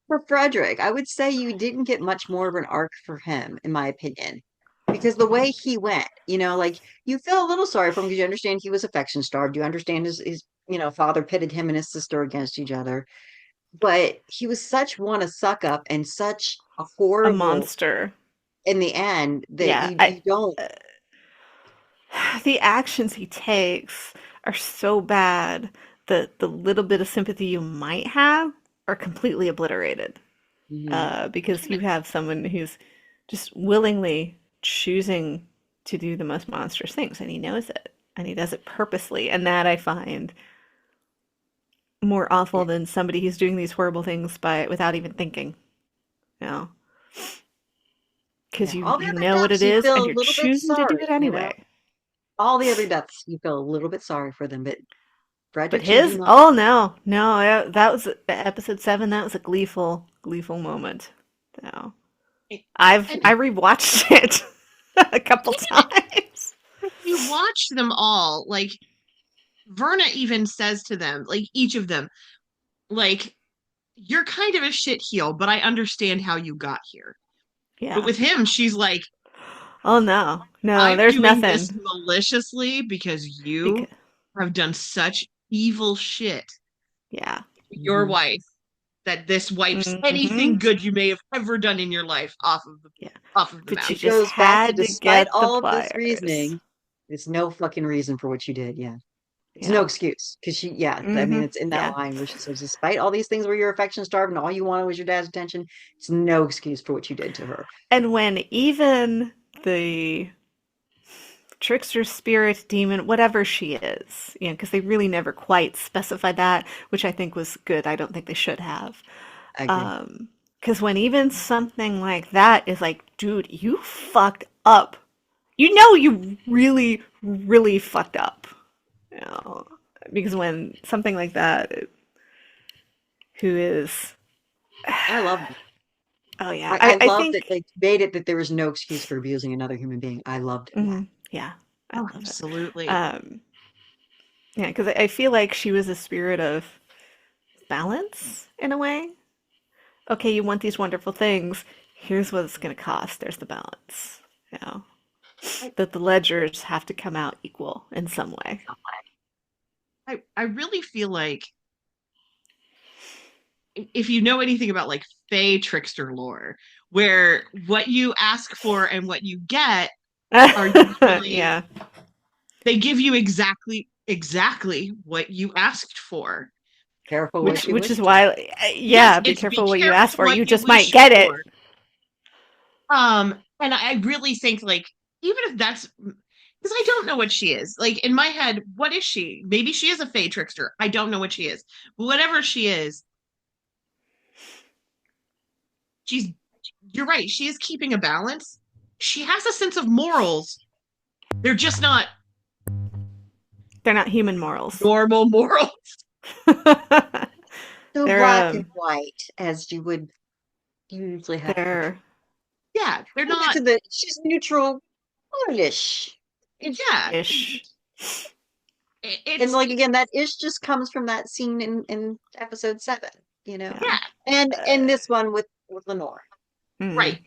for Frederick, I would say you didn't get much more of an arc for him, in my opinion, because the way he went, like you feel a little sorry for him because you understand he was affection starved. You understand his father pitted him and his sister against each other, but he was such one a suck up and such a A horrible monster. in the end that Yeah. you don't. The actions he takes are so bad that the little bit of sympathy you might have are completely obliterated. Mhm. Because you have someone who's just willingly choosing to do the most monstrous things, and he knows it, and he does it purposely, and that I find more Yeah, awful than somebody who's doing these horrible things by without even thinking, you know, because yeah. you All the you other know what it deaths, you is, feel and a you're little bit choosing to do it sorry. anyway. All the other deaths, you feel a little bit sorry for them, but But Frederick's, you do his, not. oh no, no, that was episode 7. That was a gleeful moment. No, And I rewatched it a couple even times. if you watch them all, like Verna even says to them, like each of them, like, you're kind of a shit heel, but I understand how you got here. But Yeah. with him, she's like, Oh no, no, I'm there's doing this nothing maliciously because you because have done such evil shit yeah. to your Mhm. wife that this wipes Hmm. anything good you may have ever done in your life Yeah, off of the but map. you It just goes back to had to despite get the all of this pliers. reasoning, there's no fucking reason for what you did. Yeah. There's no Yeah. excuse. Because yeah, I mean, Hmm. it's in that Yeah. line where she says, despite all these things where you're affection starved and all you wanted was your dad's attention, it's no excuse for what you did to her. And when even the trickster spirit demon, whatever she is, you know, because they really never quite specified that, which I think was good. I don't think they should have. I agree. Because when even something like that is like, dude, you fucked up. You know, you really, really fucked up. You know, because when something like that, who is, I love oh yeah, I I love that think, they made it that there was no excuse for abusing another human being. I loved that. mhm, yeah, I Oh, love it. absolutely. Um, yeah, because I feel like she was a spirit of balance in a way. Okay, you want these wonderful things. Here's what it's going to cost. There's the balance. You know, I, that the ledgers have to come out equal in some way. I really feel like if you know anything about like Fey trickster lore, where what you ask for and what you get are usually Yeah, they give you exactly what you asked for. Careful what which you which wish is for. why, Yes, yeah, be it's be careful what you ask careful for. what You you just might wish get it. for. And I really think like even if that's because I don't know what she is. Like in my head, what is she? Maybe she is a Fey trickster. I don't know what she is. But whatever she is, she's you're right. She is keeping a balance. She has a sense of morals. They're just not They're not human morals. normal morals. So they're black and white as you would usually have portrayed. they're Yeah, they're We'll get not. to the she's neutral, foolish. It's Yeah, ish. and it's like again, that ish just comes from that scene in episode 7, you know, Yeah. yeah, and this one with Lenore. Mm. right.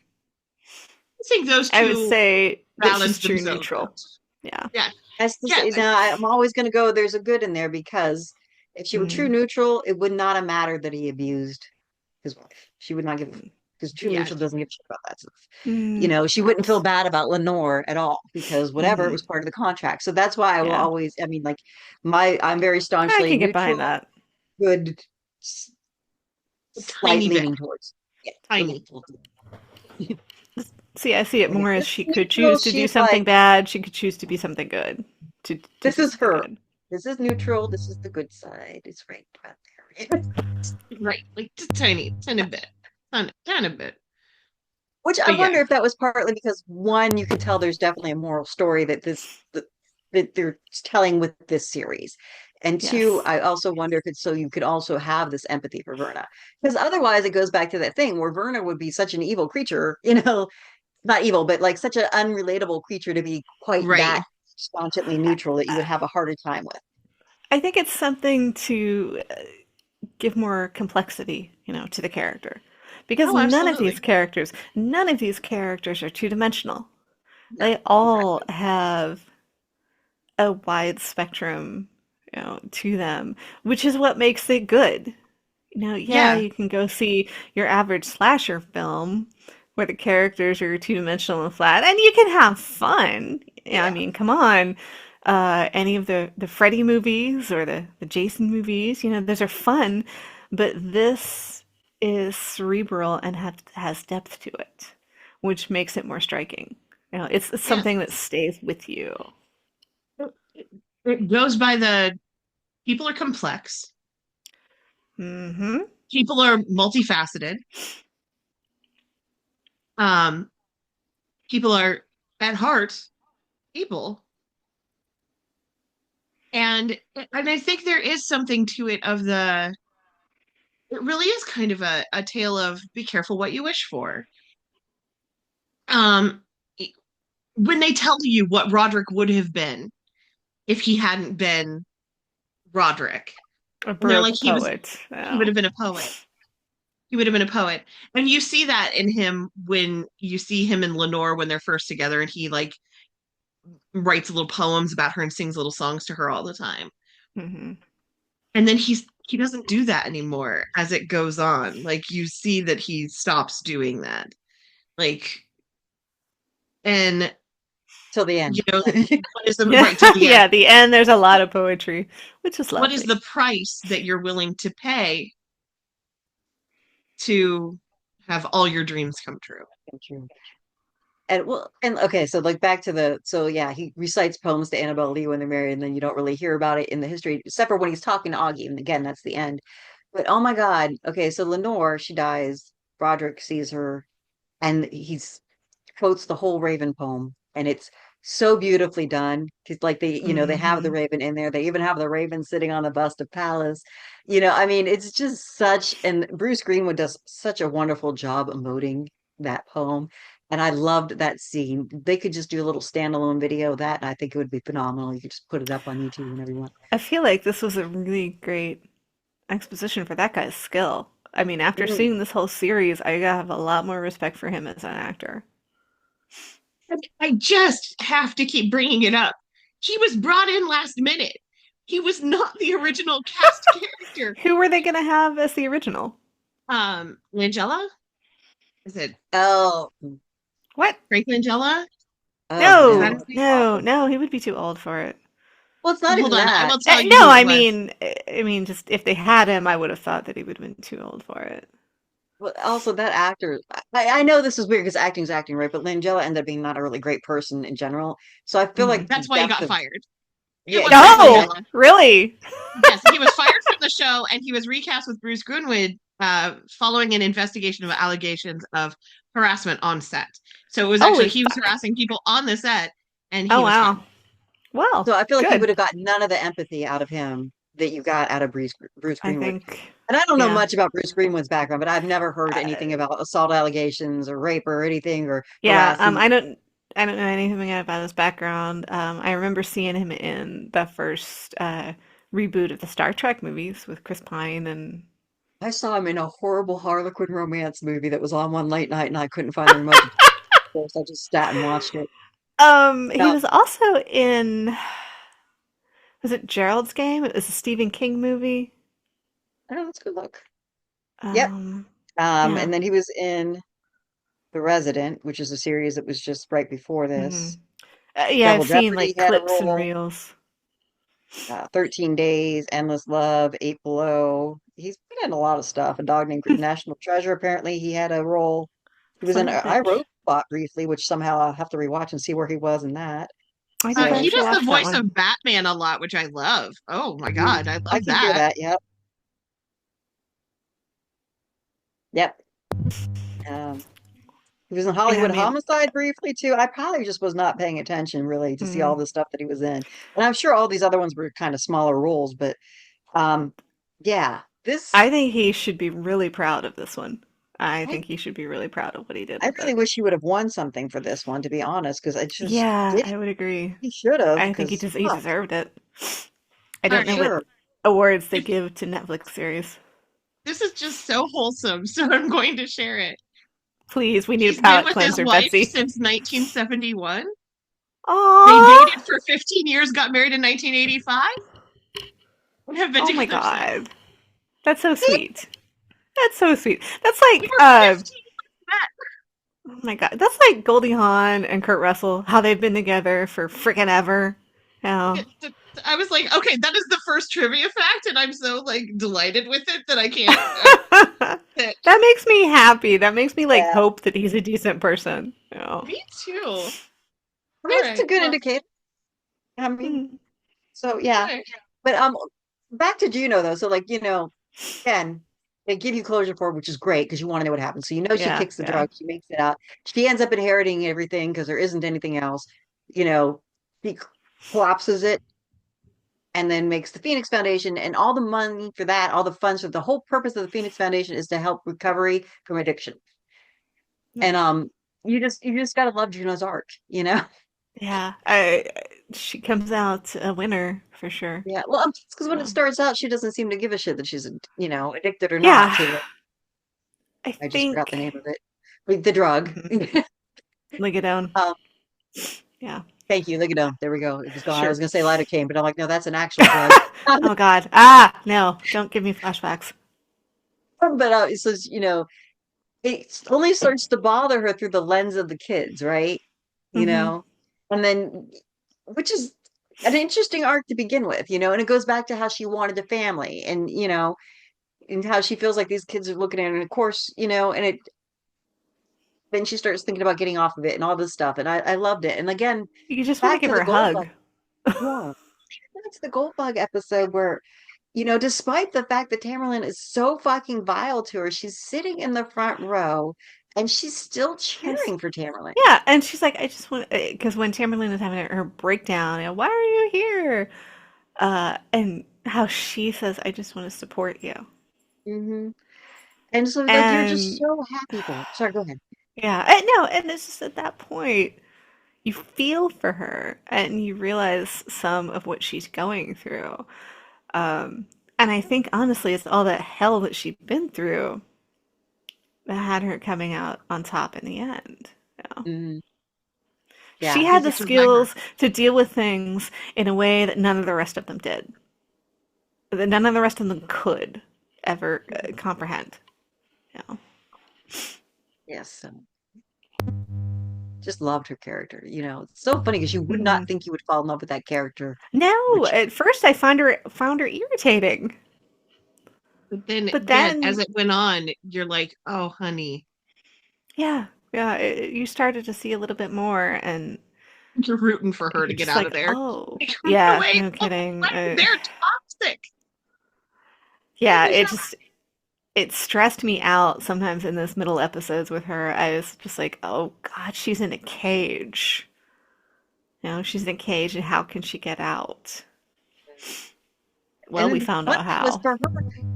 I think those I would two say that she's balance true themselves neutral. out. Yeah. Yeah, As to yeah, say, now I'm always going to go. There's a good in there because if she were true Mm. neutral, it would not have mattered that he abused his wife. She would not give because true yeah. neutral doesn't give a shit about that stuff. Mm. She wouldn't feel bad about Lenore at all because whatever it Mm. was part of the contract. So that's why I will Yeah. always. I mean, like I'm very I staunchly can get neutral, behind that. good, A slight tiny bit, leaning towards. Yeah, tiny. See, I see it like if more as this she is could neutral, choose to do she's something like, bad. She could choose to be something good. To this do is something her. good. This is neutral. This is the good side. It's right about there. Right, like just tiny, tiny bit. kind of bit. Which I But yeah, wonder if that was partly because one, you could tell there's definitely a moral story that they're telling with this series. And two, Yes. I also wonder if it's so you could also have this empathy for Verna. Because otherwise it goes back to that thing where Verna would be such an evil creature, not evil, but like such an unrelatable creature to be quite right. that staunchly neutral that you would have a harder time with. I think it's something to give more complexity, to the character. Because Oh, absolutely. none of these characters are two-dimensional. No, They all exactly. have a wide spectrum, to them, which is what makes it good. Yeah, Yeah, you can go see your average slasher film where the characters are two-dimensional and flat, and you can have fun. Yeah, I Yeah. mean, come on. Any of the Freddy movies or the Jason movies, those are fun, but this is cerebral and has depth to it, which makes it more striking. It's yeah. something that stays with you. It goes by the people are complex. Hmm. People are multifaceted. Um, people are at heart people. And I think there is something to it of the it really is kind of a tale of be careful what you wish for. Um, when they tell you what Roderick would have been if he hadn't been Roderick, A and they're broke like poet. he would Oh. have been a poet. He would have been a poet. And you see that in him when you see him and Lenore when they're first together and he like writes little poems about her and sings little songs to her all the time. Hmm. And then he doesn't do that anymore as it goes on. Like you see that he stops doing that. Like and Till the end. you know what is the right till the end? Yeah, the end, there's a lot of poetry, which is What is lovely. the price that you're willing to pay to have all your dreams come true? True. And well, and okay, so like back to so yeah, he recites poems to Annabelle Lee when they're married, and then you don't really hear about it in the history, except for when he's talking to Augie. And again, that's the end. But oh my God, okay, so Lenore, she dies. Broderick sees her, and he's quotes the whole Raven poem, and it's so beautifully done. Because like they have the Hmm. Raven in there. They even have the Raven sitting on a bust of Pallas. I mean, it's just such, and Bruce Greenwood does such a wonderful job emoting that poem. And I loved that scene. They could just do a little standalone video of that, and I think it would be phenomenal. You could just put it up on YouTube whenever you want. I feel like this was a really great exposition for that guy's skill. I mean, after Mm. seeing this whole series, I have a lot more respect for him as an actor. I just have to keep bringing it up. He was brought in last minute. He was not the original cast character. Who were they going to have as the original? Langella? Is it Oh, What? Frank Langella? oh Is that No, his no. name? no, no, he would be too old for it. Well, it's not Hold even on, I that. will tell you No, who it I was. mean, just if they had him, I would have thought that he would have been too old for it. Well, also that actor, I know this is weird because acting's acting, right? But Langella ended up being not a really great person in general. So I feel Hmm. like the That's why he depth got of, fired. It yeah, was Frank exactly. No, Langella. really? Yes, he was fired from the show and he was recast with Bruce Greenwood following an investigation of allegations of harassment on set. So it was actually Holy he was fuck. harassing people on the set and Oh, he was wow. fired. Well, So I feel like you good. would have got none of the empathy out of him that you got out of Bruce I Greenwood. think, And I don't know yeah. much about Bruce Greenwood's background, but I've never heard anything Uh, about assault allegations or rape or anything or yeah, harassment. I don't know anything about his background. I remember seeing him in the first reboot of the Star Trek movies with Chris Pine and I saw him in a horrible Harlequin romance movie that was on one late night and I couldn't find the remote. Of course, I just sat and watched it. he Uh, was also in, was it Gerald's Game? It was a Stephen King movie. oh, let's go look. Yep. Um, yeah. And then he was in The Resident, which is a series that was just right before Hmm. this. Yeah, I've Double seen Jeopardy like had a clips and role. reels. 13 Days, Endless Love, Eight Below. He's been in a lot of stuff. A Dog Named National Treasure, apparently he had a role. He was Son in of a I, bitch. Robot briefly, which somehow I'll have to rewatch and see where he was in that. I think I So He should does the watch that voice one. of Batman a lot, which I love. Oh my mhm, God, I I love can hear that. that. Yep. Yep. Um, he was in Yeah, I Hollywood mean, Homicide briefly too. I probably just was not paying attention really to see all mm, the stuff that he was in. And I'm sure all these other ones were kind of smaller roles, but um, yeah, this I think he should be really proud of this one. I I, think he should be really proud of what he did I with really it. wish he would have won something for this one, to be honest, because I just Yeah, did I would agree. he should have, I think because he fuck, deserved it. I All don't for know right. what sure. awards they If give to Netflix series. this is just so wholesome, so I'm going to share it. Please, we need a He's been palate with his cleanser, wife Betsy. since 1971. They Aww! dated for 15 years, got married in 1985, and have been Oh my together since. god. That's so sweet. That's so sweet. That's We like, were 15 when oh my god. That's like Goldie Hawn and Kurt Russell, how they've been together for freaking ever. we Yeah. met. I was like, okay, that is the first trivia fact, and I'm so like delighted with it that I can't. That That makes me happy. That makes me like Yeah, hope that he's a decent person. Yeah. me too. All I mean, it's a right, good well, indicator. I mean, Mm. so yeah, all right. but back to Juno though. So like again, they give you closure for it, which is great because you want to know what happens. So you know she Yeah, kicks the yeah. drug, she makes it out. She ends up inheriting everything because there isn't anything else. You know, he collapses it and then makes the Phoenix Foundation, and all the money for that, all the funds for the whole purpose of the Phoenix Foundation is to help recovery from addiction. Yep. And you just gotta love Juno's art, you know? Yeah. She comes out a winner for sure. Yeah. Well, because when it So, starts out, she doesn't seem to give a shit that she's addicted or not yeah. to it. I I just forgot the think name of it. Like the drug. Ligadone. um, Yeah. thank you. Ligadone. There we go. It was gone. I Sure. was gonna say lidocaine, but I'm like, no, that's an actual drug. Oh God. Ah, no. Don't give me flashbacks. But it says, it only starts to bother her through the lens of the kids, right? You Hmm. know, and then, which is an interesting arc to begin with, and it goes back to how she wanted a family, and how she feels like these kids are looking at her. And of course, and then she starts thinking about getting off of it and all this stuff. And I loved it. And again, You just want to back give to her the a gold hug. bug. Yeah, back to the gold bug episode where, despite the fact that Tamerlan is so fucking vile to her, she's sitting in the front row and she's still Yes. cheering for Tamerlan. Yeah, and she's like, I just want because when Tamerlane is having her breakdown, why are you here? And how she says, I just want to support you. Hmm. And so, like, you're just And so happy for her. Sorry, go ahead. yeah, and no, and it's just at that point you feel for her and you realize some of what she's going through. Um, and I think honestly, it's all that hell that she'd been through that had her coming out on top in the end. Hmm. She Yeah, had he's the a survivor. skills to deal with things in a way that none of the rest of them did. That none of the rest of them could ever comprehend. You know? Yes. So just loved her character. It's so funny because you would not Mhm. think you would fall in love with that character, No, but at first I found her irritating, But then, but yeah, as then it went on, you're like, oh, honey, yeah, yeah, you started to see a little bit more, and you're rooting for her to you're get just out of like, there. oh, Like, run yeah, away. no Oh, kidding. honey, they're toxic. Get in Yeah, the it shower. just it stressed me out sometimes in those middle episodes with her. I was just like, oh God, she's in a cage. She's in a cage, and how can she get out? and Well, then we the found fun out thing was how. for her,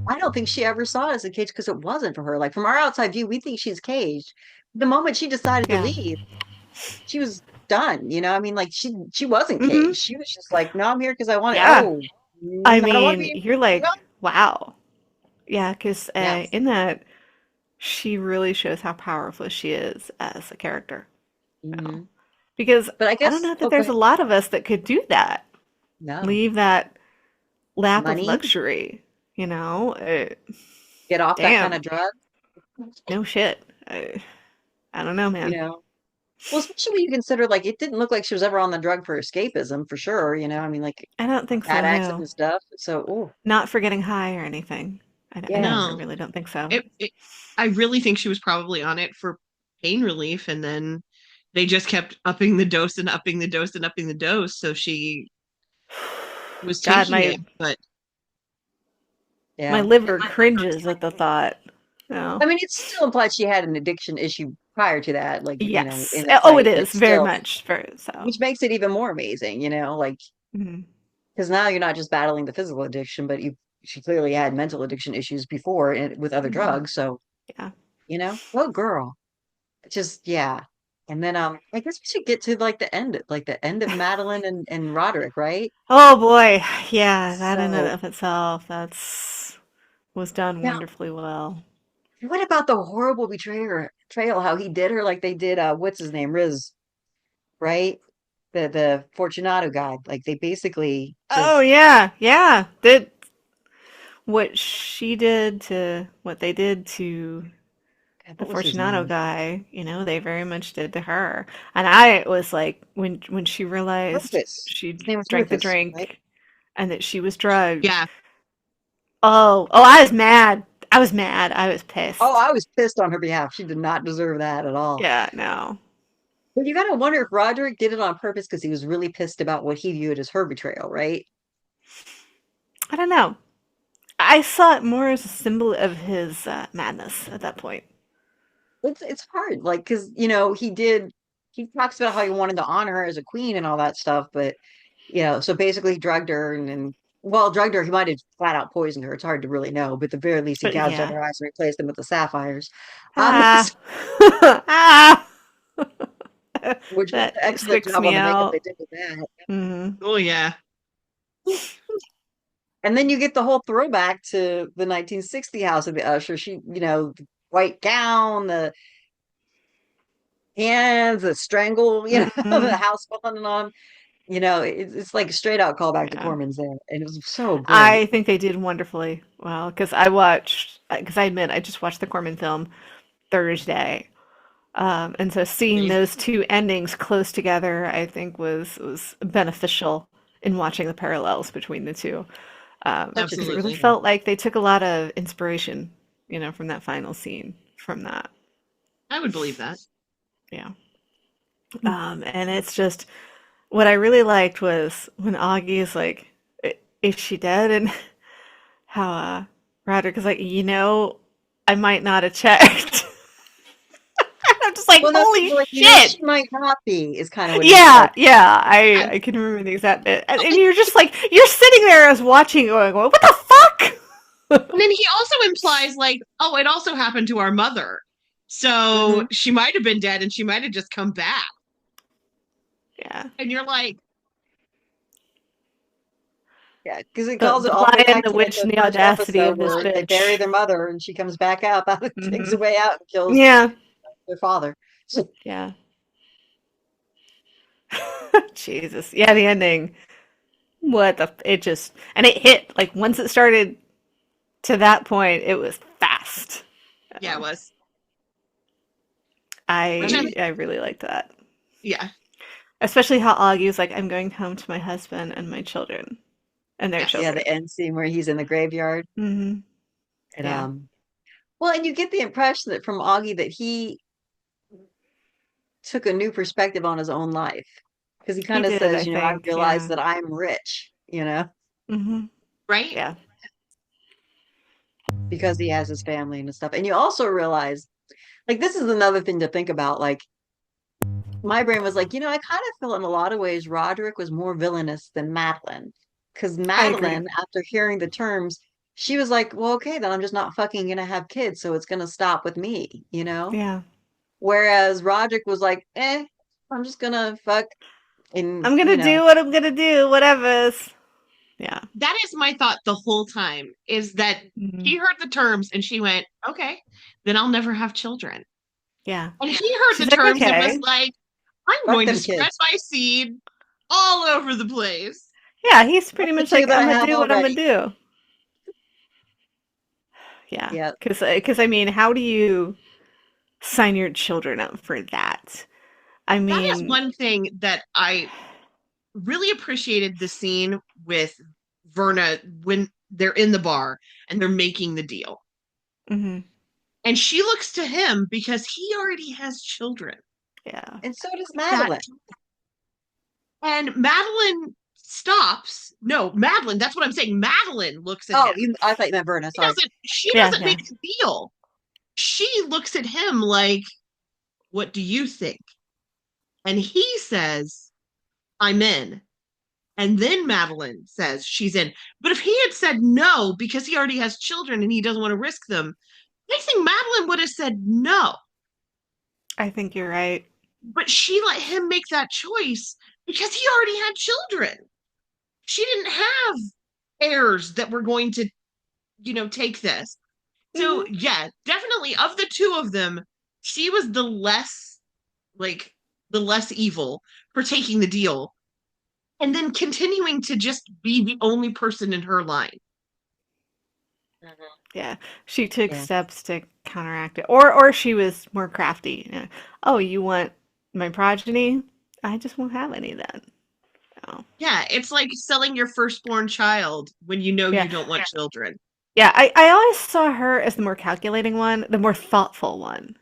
I don't think she ever saw it as a cage because it wasn't for her. Like from our outside view, we think she's caged. The moment she decided to Yeah. leave, she was done. I mean, like she wasn't Hmm. caged. She was just like, no, I'm here because I want it. Yeah. Oh, I I don't want to mean, be. you're No. like, wow. Yeah, because Yes. in that, she really shows how powerful she is as a character. Hmm. Because But I I don't guess, know that oh, go there's a ahead. lot of us that could do that. No Leave that lap of money, luxury, you know? get off that kind of Damn. drug. No shit. I don't know, You man. know. Well, especially when you consider like it didn't look like she was ever on the drug for escapism for sure. I mean, like I don't think bad so, accident no. and stuff. So, oh Not for getting high or anything. I yeah. No, really don't think so. it, I really think she was probably on it for pain relief, and then they just kept upping the dose and upping the dose and upping the dose, so she was God, taking my it. But my Yeah. liver cringes at the thought. No. I mean, it's still implied she had an addiction issue prior to that, like, Yes. in the Oh, it fight, but is very still, much for so. which makes it even more amazing, like, Mhm. because now you're not just battling the physical addiction, but she clearly had mental addiction issues before with other Mhm. drugs. So, Yeah. oh girl, just yeah. And then I guess we should get to like the end of Madeline and Roderick, right? Oh boy. Yeah, that in and So of itself, that's was done now, wonderfully well. what about the horrible betrayal? How he did her like they did what's his name, Riz, right? The Fortunato guy. Like they basically Oh just yeah, yeah. That what she did to what they did to God, the what was his Fortunato name? guy, they very much did to her. And I was like, when she realized Rufus. she His name was drank the Rufus, right? drink and that she was drugged. Yeah, Oh, I was mad. I was mad. I was Oh, pissed. I was pissed on her behalf. She did not deserve that at all. Yeah, no. But you gotta wonder if Roderick did it on purpose because he was really pissed about what he viewed as her betrayal, right? I don't know. I saw it more as a symbol of his madness at that point. It's hard, like because he talks about how he wanted to honor her as a queen and all that stuff, but so basically he drugged her and well, drugged her. He might have flat out poisoned her. It's hard to really know, but at the very least, he But gouged out yeah. her eyes and replaced them with the sapphires. Ah. Ah. Which was That an excellent sticks job me on the makeup they out. did with that. Hmm. oh yeah. And then you get the whole throwback to the 1960 House of Usher. The white gown, the hands, the strangle, the Hmm. house falling on. It's like a straight out callback to Yeah. Corman's there, and it was so great. I think they did wonderfully well because I admit I just watched the Corman film Thursday. And so seeing Same. those two endings close together, I think was beneficial in watching the parallels between the two. Such a Because it treat. really Absolutely. Yeah. felt like they took a lot of inspiration, from that final scene from that. I would believe that. Yeah. And it's just what I really liked was when Augie is like, "Is she dead?" And how Roderick is like, I might not have checked. I'm just like, Well, no, holy people are like, shit. she might not be, is kind of what he's Yeah, like. yeah, Yeah. I can remember the exact bit. And you're just like, you're sitting there as watching, going, what the fuck? And then he also implies, like, oh, it also happened to our mother. So Hmm. she might have been dead and she might have just come back. Yeah. And you're like, Yeah, because it The calls it the all the way lion, back the to like witch, the and the first audacity episode of this where they bury bitch. their mother and she comes back up, takes Hmm. her way out and kills Yeah, their father. So, yeah. Jesus. Yeah, the ending. It just, and it hit, like, once it started to that point, it was fast. yeah, it Um, was. Which I I'm, I really liked that. yeah, Especially how Augie was like, I'm going home to my husband and my children and their yes. yeah, the children. end scene where he's in the graveyard Hmm. and Yeah, well, and you get the impression that from Augie that he took a new perspective on his own life because he he kind of did, says, I I think. realize Yeah. that I'm rich, Hmm. Right? Yeah. because he has his family and stuff. And you also realize, like, this is another thing to think about. Like, my brain was like, I kind of feel in a lot of ways Roderick was more villainous than Madeline. Because I agree. Madeline, after hearing the terms, she was like, well, okay, then I'm just not fucking gonna have kids, so it's gonna stop with me? Yeah. Whereas Roderick was like, I'm just gonna fuck and I'm gonna do what I'm gonna do, whatever's. Yeah. That is my thought the whole time is that Hmm. she heard the terms and she went, okay, then I'll never have children. Yeah. And he heard the She's like, terms and was okay. like, I'm fuck going to them spread kids. my seed all over the place. Yeah, he's Fuck pretty the much two like, that I I'm gonna have do what I'm gonna already. do. Yeah. Yeah. Because I mean, how do you sign your children up for that? I That is mean, one thing that I really appreciated the scene with Verna when they're in the bar and they're making the deal. mhm, And she looks to him because he already has children. yeah. And so does That Madeline. and Madeline stops. No, Madeline, that's what I'm saying. Madeline looks at Oh, him. I thought you meant Verna. Sorry. She Yeah, doesn't yeah. make a deal. she looks at him like, what do you think? And he says, I'm in. And then Madeline says she's in. But if he had said no because he already has children and he doesn't want to risk them, I think Madeline would have said no. I think you're right. But she let him make that choice because he already had children. She didn't have heirs that were going to, take this. So, Hmm. yeah, definitely of the two of them, she was like, the less evil for taking the deal and then continuing to just be the only person in her line. Mhm. Yeah, she took Yeah. steps to counteract it, or she was more crafty. Oh, you want my progeny? I just won't have any then. Oh, Yeah, it's like selling your firstborn child when you know yeah, you don't want children. yeah. I always saw her as the more calculating one, the more thoughtful one.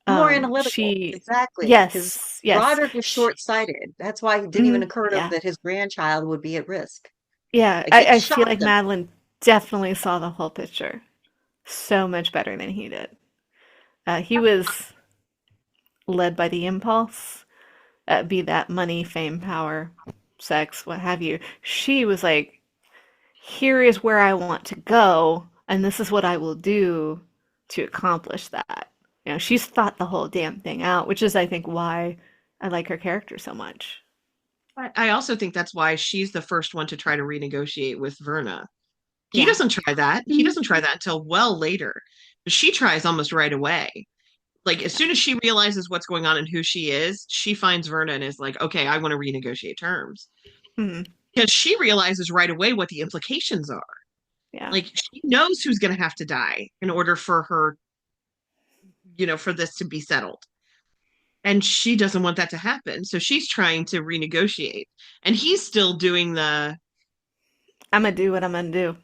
More analytical. She, Exactly. Because yes, yes, Roderick was she, short-sighted. That's why it didn't even occur to him yeah, that his grandchild would be at risk. yeah. Like it I feel shocked like him. Madeline definitely saw the whole picture so much better than he did. He was led by the impulse, be that money, fame, power, sex, what have you. She was like, here is where I want to go, and this is what I will do to accomplish that. She's thought the whole damn thing out, which is, I think, why I like her character so much. I also think that's why she's the first one to try to renegotiate with Verna. He Yeah. doesn't try that. He doesn't try that until well later. But she tries almost right away. Like as Yeah. soon as she realizes what's going on and who she is, she finds Verna and is like, okay, I want to renegotiate terms. Hmm. Because she realizes right away what the implications are. Yeah. Like she knows who's going to have to die in order for her, for this to be settled. And she doesn't want that to happen. So she's trying to renegotiate. And he's still doing I'm gonna do what I'm gonna do.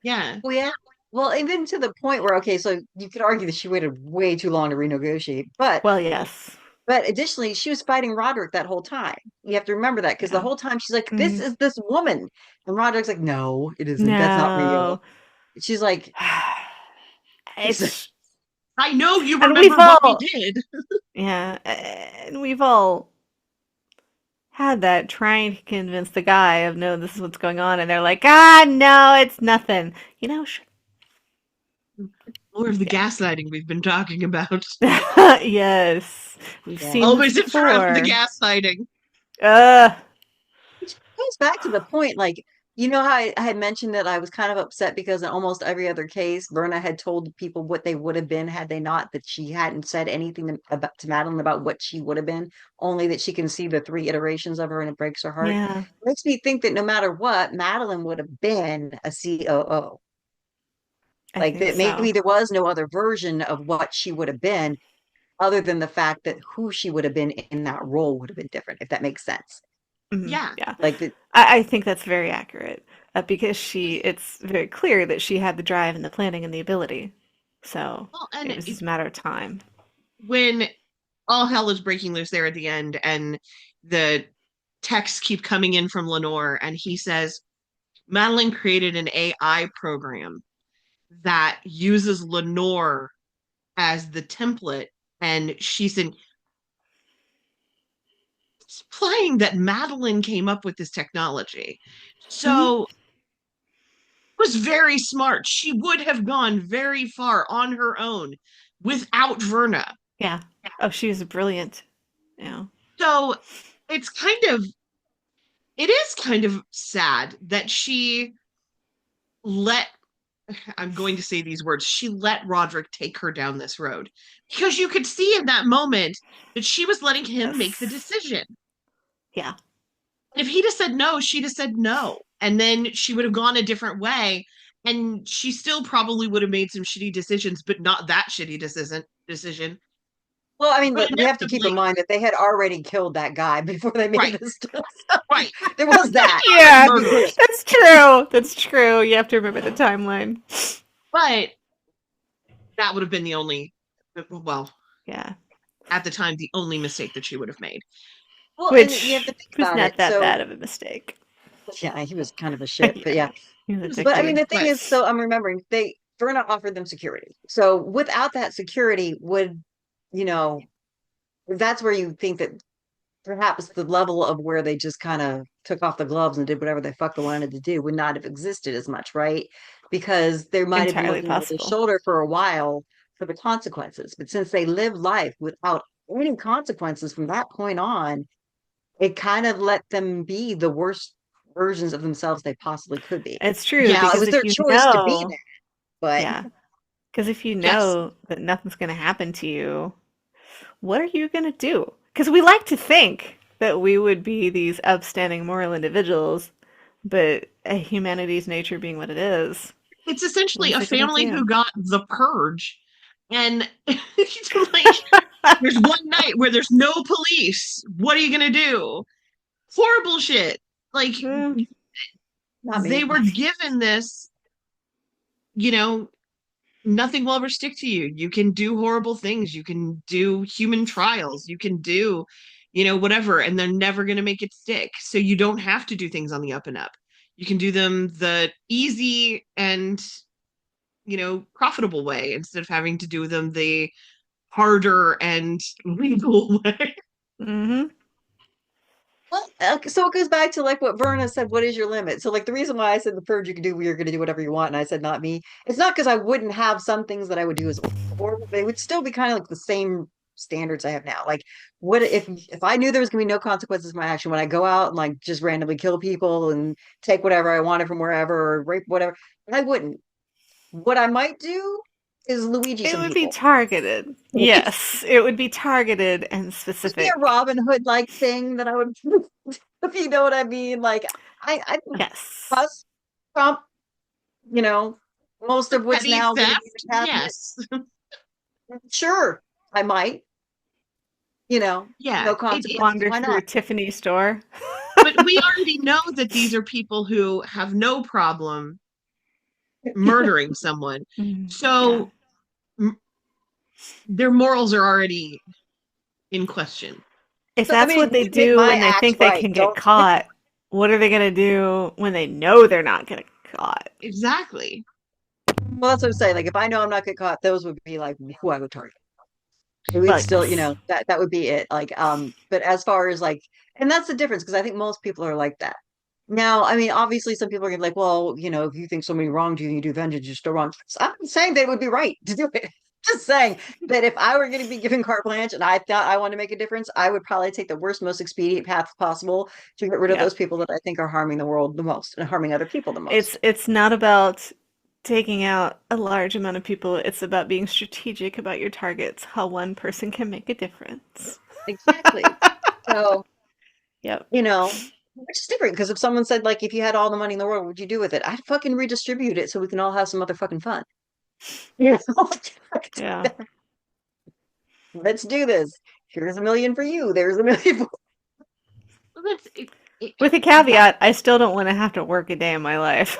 yeah. Well, yeah. Well, even to the point where, okay, so you could argue that she waited way too long to renegotiate, Well, yes. but additionally, she was fighting Roderick that whole time. You have to remember that because the Yeah. whole time she's like, "This Hmm. is this woman," and Roderick's like, "No, it isn't. That's not real." No. She's like, It's I know you and we've remember what we all did. yeah, and we've all had that trying to convince the guy of no, this is what's going on, and they're like, ah, no, it's nothing. More of the Yeah. gaslighting we've been talking about. Yes, we've yeah. seen this Always and forever the before. gaslighting. Uh, Which goes back to the point, like, you know how I had mentioned that I was kind of upset because in almost every other case, Berna had told people what they would have been had they not, that she hadn't said anything to Madeline about what she would have been, only that she can see the three iterations of her and it breaks her heart. yeah, Makes me think that no matter what, Madeline would have been a COO. I Like think that so. maybe there was no other version of what she would have been, other than the fact that who she would have been in that role would have been different, if that makes sense. Yeah. Yeah, Like the I think that's very accurate because it's very clear that she had the drive and the planning and the ability. So Well, it and was just a matter of time. when all hell is breaking loose there at the end, and the texts keep coming in from Lenore, and he says, Madeline created an AI program that uses Lenore as the template, and she's implying that Madeline came up with this technology. Hmm. So was very smart. She would have gone very far on her own without Verna. Yeah. Oh, she was brilliant. Yeah. So it's it is kind of sad that she let, I'm going to say these words, she let Roderick take her down this road. Because you could see in that moment that she was letting him make the Yes. decision. Yeah. And if he'd have said no, she'd have said no. And then she would have gone a different way. And she still probably would have made some shitty decisions, but not that shitty decision. well, I mean, But we have to keep in inevitably, mind that they had already killed that guy before they made right, this stuff. right. So there was It's that. already Yeah, murdered. that's true. That's true. You have to remember the timeline. But that would have been the only, well, Yeah. at the time, the only mistake that she would have made. Well, and you have Which to think was about not it. that So, bad of a mistake. yeah, he was kind of a shit, but Yeah. yeah. He was a But I mean, dickhead. the thing But is, so I'm remembering they Verna offered them security. So without that security, would, you know, that's where you think that perhaps the level of where they just kind of took off the gloves and did whatever the fuck they wanted to do would not have existed as much, right? Because they might have been Entirely looking over their possible. shoulder for a while for the consequences. But since they lived life without any consequences from that point on, it kind of let them be the worst versions of themselves they possibly could be. It's true Now, it because was if their you choice to be know, that, but yeah, because if you Yes. know that nothing's going to happen to you, what are you going to do? Because we like to think that we would be these upstanding moral individuals, but humanity's nature being what it is, It's what essentially is a it going to family do? who got the purge. And like, there's one night where there's no police. What are you going to do? Horrible shit. Like, Hmm, not they me. were given this, you know, nothing will ever stick to you. You can do horrible things. You can do human trials. You can do, whatever, and they're never going to make it stick. So you don't have to do things on the up and up. You can do them the easy and, profitable way instead of having to do them the harder and legal way. hmm. Well, okay, so it goes back to like what Verna said, what is your limit? So like the reason why I said the purge you can do, you're going to do whatever you want, and I said not me. It's not because I wouldn't have some things that I would do as horrible, but it would still be kind of like the same standards I have now. Like, what if I knew there was going to be no consequences for my action when I go out and like just randomly kill people and take whatever I wanted from wherever or rape whatever? I wouldn't. What I might do is Luigi It some would be people. targeted. Yes, it would be targeted and Just be a specific. Robin Hood like thing that I would, if you know what I mean. Like I Yes. us Trump, you know, most of what's Petty now going to be theft? the cabinet. Yes. Sure, I might, Yeah. no consequences. Wander Why through a not? Tiffany store. But we already know that these are people who have no problem murdering someone. Mm, yeah. So m- their morals are already in question. If So I that's mean, what they make do my when they act think they right. can get Don't. caught, what are they going to do when they know they're not going to get caught? Exactly. Well, that's what I'm saying. Like, if I know I'm not get caught, those would be like who I would target. It would Well, still, yes. that would be it. Like, but as far as like, and that's the difference because I think most people are like that. Now, I mean, obviously, some people are gonna be like, well, if you think somebody wronged you and you do vengeance, you're still wrong. So I'm not saying they would be right to do it. Just saying that if I were going to be given carte blanche and I thought I want to make a difference, I would probably take the worst, most expedient path possible to get rid of those Yep. people that I think are harming the world the most and harming other people the It's most. it's not about taking out a large amount of people. It's about being strategic about your targets, how one person can make a difference. Exactly. So, Yep. which is different because if someone said like, if you had all the money in the world, what'd you do with it? I'd fucking redistribute it so we can all have some motherfucking fun. Yeah. Yeah. Let's do this. Here's a million for you. There's a million for Well, that's With a caveat, I still don't want to have to work a day in my life.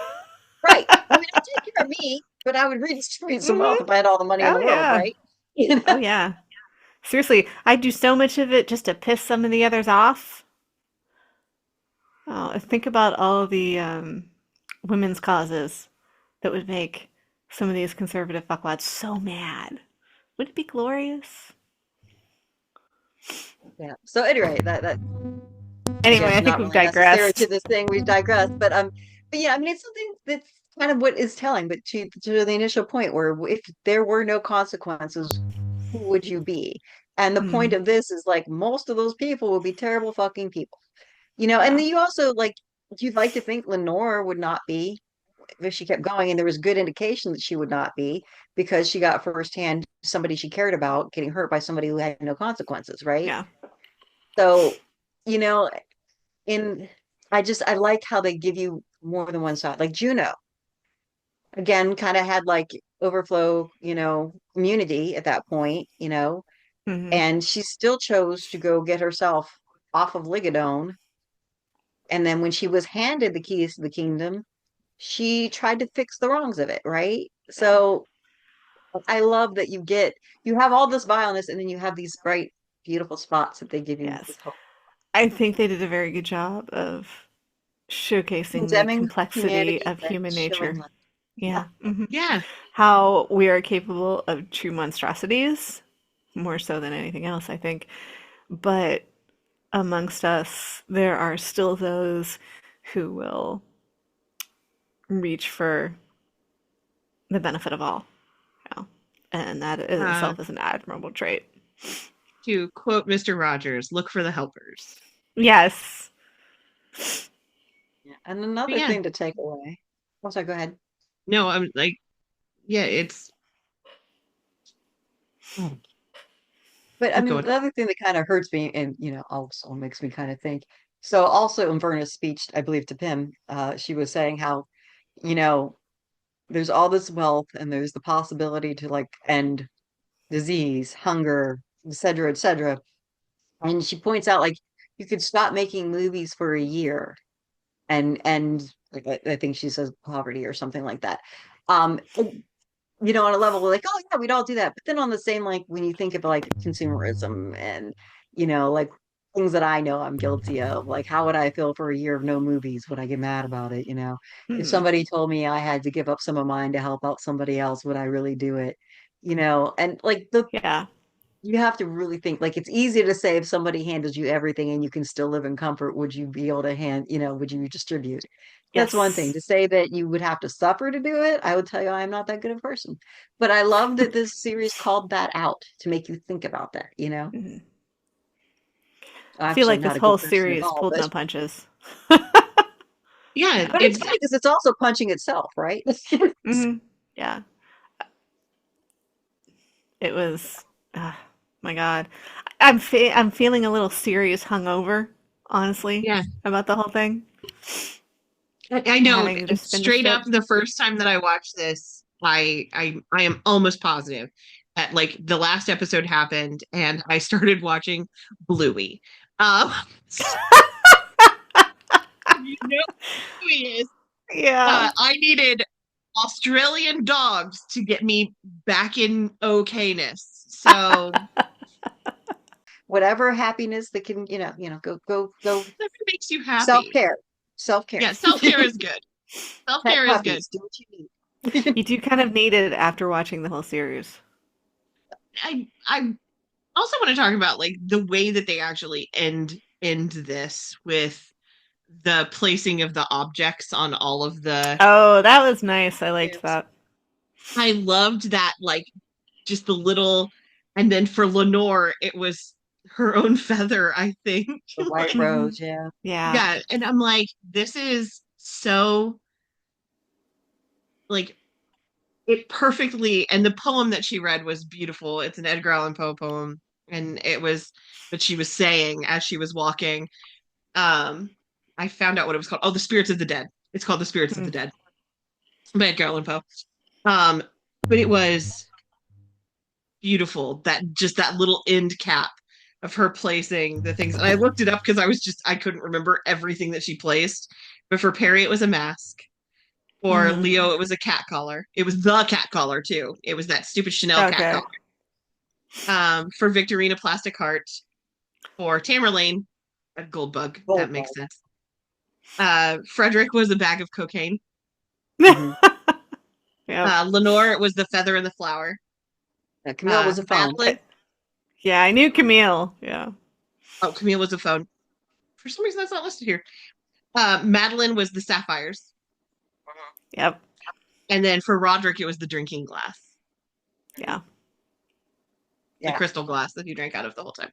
right. I mean, I'd take care of me, but I would redistribute some Hmm. wealth if I had all the money in the Oh world, yeah. right? You Oh know? yeah. Seriously, I do so much of it just to piss some of the others off. Oh, think about all the women's causes that would make some of these conservative fuckwads so mad. Would it be glorious? Yeah. So anyway, that Anyway, again, I think not we've really necessary to digressed. this thing. We've digressed, but yeah, I mean, it's something that's kind of what is telling. But to the initial point, where if there were no consequences, who would you be? And the point Hmm. of this is like most of those people would be terrible fucking people, and Yeah. then you also like you'd like to think Lenore would not be if she kept going, and there was good indication that she would not be because she got firsthand somebody she cared about getting hurt by somebody who had no consequences, right? Yeah. So, you know, in I like how they give you more than one side. Like Juno, again, kind of had like overflow, immunity at that point, Hmm. and she still chose to go get herself off of Ligadone. And then when she was handed the keys to the kingdom, she tried to fix the wrongs of it, right? Yeah. So I love that you have all this vileness and then you have these bright, beautiful spots that they give you Yes. with hope. I think they did a very good job of showcasing the Condemning complexity humanity, of but human showing nature. light. Yeah. Yeah. Hmm. yeah. how we are capable of true monstrosities, more so than anything else, I think. But amongst us, there are still those who will reach for the benefit of all, you know? And that in Uh, itself is an admirable trait. to quote Mr. Rogers, look for the helpers. Yes. Yeah. And But another yeah, thing to take away. Oh, sorry, go ahead. no, I'm like, yeah, it's oh, But I oh mean, god. the other thing that kind of hurts me and, also makes me kind of think. So also in Verna's speech, I believe to Pym, she was saying how, you know, there's all this wealth and there's the possibility to like end disease, hunger, et cetera, et cetera. And she points out like you could stop making movies for a year and like I think she says poverty or something like that. On a level like, oh yeah, we'd all do that. But then on the same, like when you think of like consumerism and, like things that I know I'm guilty of, like how would I feel for a year of no movies? Would I get mad about it? If Hmm. somebody told me I had to give up some of mine to help out somebody else, would I really do it? And like Yeah. you have to really think like it's easy to say if somebody handles you everything and you can still live in comfort, would you be able to would you distribute? That's one thing. Yes. To say that you would have to suffer to do it, I would tell you I'm not that good of a person. But I love that this series called that out to make you think about that. Mhm. I feel Actually, like I'm this not a good whole person at series all, pulled but no punches. Yeah, Yeah. it's it's funny because it's also punching itself, right? Hmm. Yeah. It was, my God. I'm feeling a little serious hungover, honestly, yeah. about the whole thing, I know having just finished straight up it. the first time that I watched this, I am almost positive that like the last episode happened and I started watching Bluey. So you know who he is. Yeah. I needed Australian dogs to get me back in okayness. So Whatever happiness that can, go that makes you self happy. care, self care. Yeah, self-care is good. Pet Self-care is good. puppies, do what you need. You do kind of need it after watching the whole series. I also want to talk about like the way that they actually end this with the placing of the objects on all of the Oh, that was nice. I liked Yes. that. I loved that like just the little and then for Lenore it was her own feather, I think. The white Like Hmm. rose, yeah. Yeah. yeah, and I'm like this is so like it perfectly and the poem that she read was beautiful. It's an Edgar Allan Poe poem and it was what she was saying as she was walking. Um, I found out what it was called. Oh, The Spirits of the Dead. It's called The Spirits of Mm. the Dead by Edgar Allan Poe. Um, but it was beautiful. That little end cap of her placing the things. And I looked it up because I couldn't remember everything that she placed. But for Perry, it was a mask. For Hmm. Leo, it was a cat collar. It was the cat collar too. It was that stupid Chanel cat collar. Okay. For Victorina, plastic heart. For Tamerlane, a gold bug. That Gold makes bug. sense. Frederick was a bag of cocaine. Hmm. Yep. Lenore was the feather and the flower. Camille was a phone. Madeline, Yeah, I knew Camille. Yeah. oh, Camille was a phone. For some reason, that's not listed here. Madeline was the sapphires. Yep. And then for Roderick, it was the drinking glass, Yeah. the Yeah. crystal glass that he drank out of the whole time.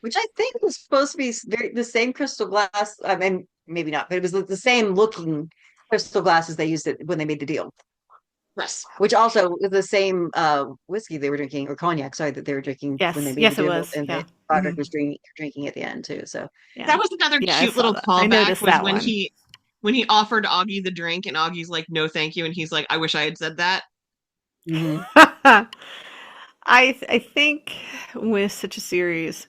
Which I think was supposed to be the same crystal glass. I mean, maybe not, but it was the same looking crystal glasses they used it when they made the deal. Yes. Which also is the same whiskey they were drinking, or cognac, sorry, that they were drinking when they Yes. made the Yes, it deal, was. and Yeah. that Hmm. Roderick was drinking at the end too. So Yeah. That was another Yeah, I cute saw little that. I callback noticed was that one. when he offered Augie the drink and Augie's like, no, thank you. And he's like, I wish I had said that. mhm. I think with such a series,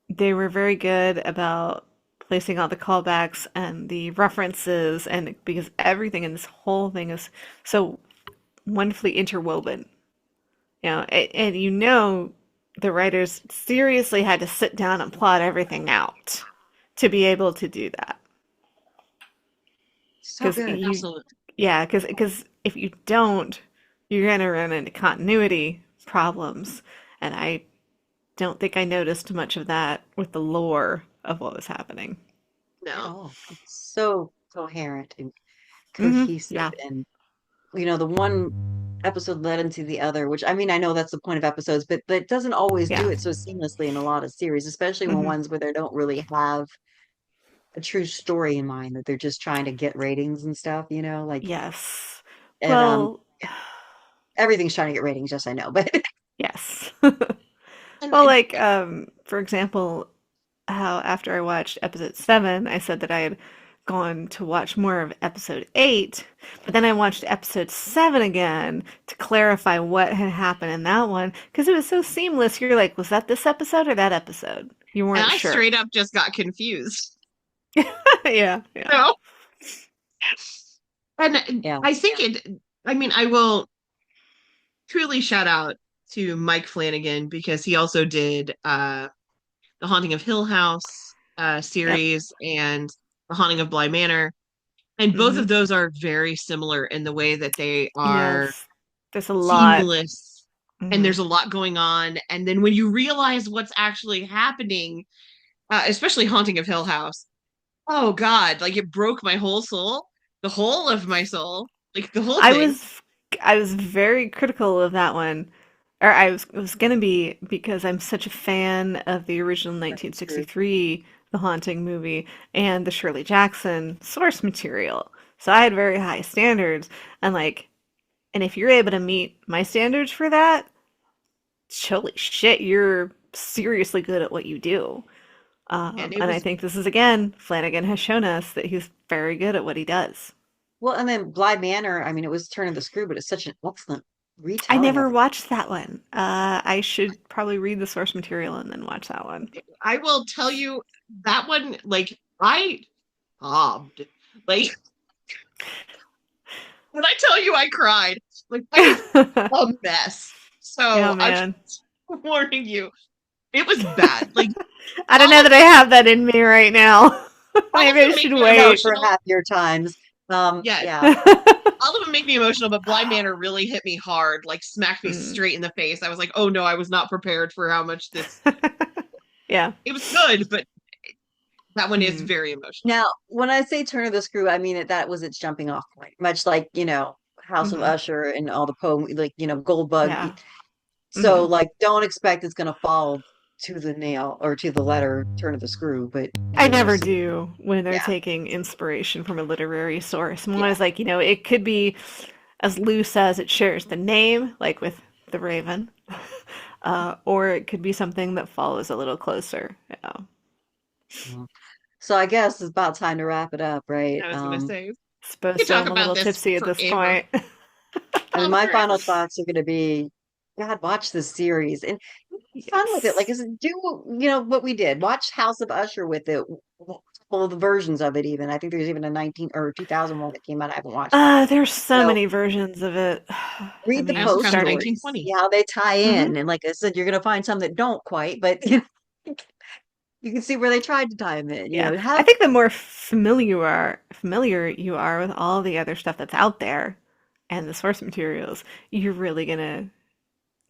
they were very good about placing all the callbacks and the references, and because everything in this whole thing is so wonderfully interwoven, and the writers seriously had to sit down and plot everything out to be able to do that. So Because good. you, Absolutely. yeah, because if you don't, you're going to run into continuity problems. And I don't think I noticed much of that with the lore of what was happening. At No. all. It's so coherent and cohesive, Yeah. and the one episode led into the other, which I mean, I know that's the point of episodes, but that doesn't always do Yeah. it so seamlessly in a lot of series, especially when Hmm. ones where they don't really have a true story in mind, that they're just trying to get ratings and stuff, like, Yes. and Well, everything's trying to get ratings, yes, I know, but yes. And Well, like, for example, how after I watched episode 7, I said that I had gone to watch more of episode 8, but then I watched episode 7 again to clarify what had happened in that one because it was so seamless. You're like, was that this episode or that episode? You weren't I sure. straight up just got confused. Yeah, yeah. No. And yeah. I think I mean, I will truly shout out to Mike Flanagan because he also did The Haunting of Hill House Yep. series and The Haunting of Bly Manor. And both Hmm. of those are very similar in the way that they are Yes. There's a lot. seamless and Hmm. there's a lot going on. And then when you realize what's actually happening, especially Haunting of Hill House, oh God, like it broke my whole soul, the whole of my soul, like the whole I thing. was I was very critical of that one. Or I was gonna be because I'm such a fan of the original That's true. 1963 The Haunting movie and the Shirley Jackson source material. So I had very high standards and and if you're able to meet my standards for that, holy shit, you're seriously good at what you do. And it And I was think this is again, Flanagan has shown us that he's very good at what he does. Well, and then Bly Manor, I mean, it was Turn of the Screw, but it's such an excellent I retelling of never it. watched that one. I should probably read the source material and then watch that one. I will tell you that one, like I sobbed. Like when I tell you I cried, like I was a mess. Oh So I'm man. just warning you, it was bad. Like I don't all know of that I have that in me right now. all of Maybe I them make should me No, wait. for emotional. happier times. Yes, Yeah. all of them make me emotional, but Blind Manor really hit me hard, like smacked me Mm. straight in the face. I was like, oh no, I was not prepared for how much this. Yeah. It was good, but that one is Mm. very emotional. Now, when I say Turn of the Screw, I mean that was its jumping off point, much like, House of Hmm. Usher and all the poem, like, Goldbug. Yeah. So, Hmm. like, don't expect it's going to fall to the nail or to the letter Turn of the Screw, but I there never was, do when they're yeah, taking inspiration from a literary source. I'm yeah. always like, it could be as loose as it shares the name, like with the Raven, or it could be something that follows a little closer. Yeah. Well, so I guess it's about time to wrap it up, right? I was gonna say we Suppose could so. talk I'm a about little this tipsy at this forever. point. I mean, Oh, my forever. final thoughts are going to be, God, watch this series and have fun with it. Like, Yes. do what we did. Watch House of Usher with it. All the versions of it, even. I think there's even a 19 or 2001 that came out. I haven't watched it. There's so So many versions of it. I read the I mean, also post found starting. stories, see 1920. how they tie Hmm. in. And like I said, you're going to find some that don't quite, but you can see where they tried to tie them in. Yeah, I Have think the more familiar you are with all the other stuff that's out there and the source materials, you're really gonna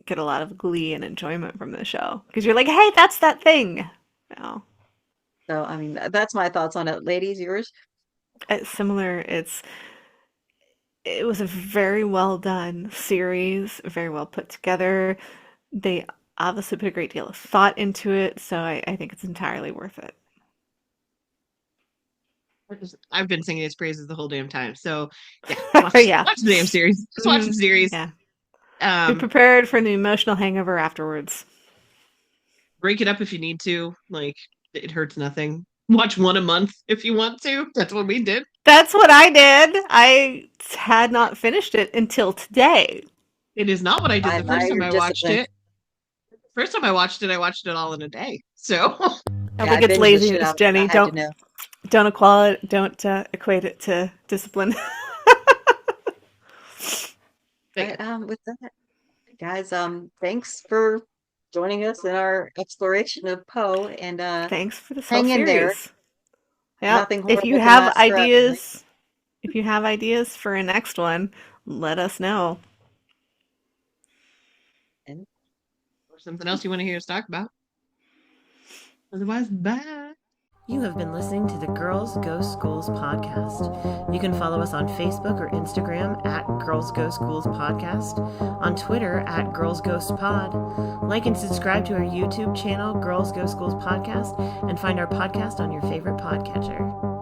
get a lot of glee and enjoyment from the show because you're like, hey, that's that thing. No, so. I mean, that's my thoughts on it, ladies. Yours? it's similar. It was a very well done series, very well put together. They obviously put a great deal of thought into it, so I think it's entirely worth it. I've been singing his praises the whole damn time. So yeah, watch Yeah. watch the damn series. Just watch the Mhm. series. Yeah. Be Um, prepared for the emotional hangover afterwards. break it up if you need to. Like it hurts nothing. Watch one a month if you want to. That's what we did. That's what I did. I had not finished it until today. It is not what I did I the first admire time your I watched discipline. it. First time I watched it all in a day. So I Yeah, I think it's binged the shit laziness, out of it. Jenny. I had to Don't know. don't equal it. Don't equate it to discipline. but yeah, But with that, guys, thanks for joining us in our exploration of Poe, and Thanks for this whole hang in there. series. Yep. Nothing If you horrible can have last forever, right? ideas, if you have ideas for a next one, let us know. And Or something else you want to hear us talk about. Otherwise, bye. You have been listening to the Girls Go Schools podcast. You can follow us on Facebook or Instagram at Girls Go Schools podcast, on Twitter at Girls Ghost Pod. Like and subscribe to our YouTube channel, Girls Go Schools podcast, and find our podcast on your favorite podcatcher.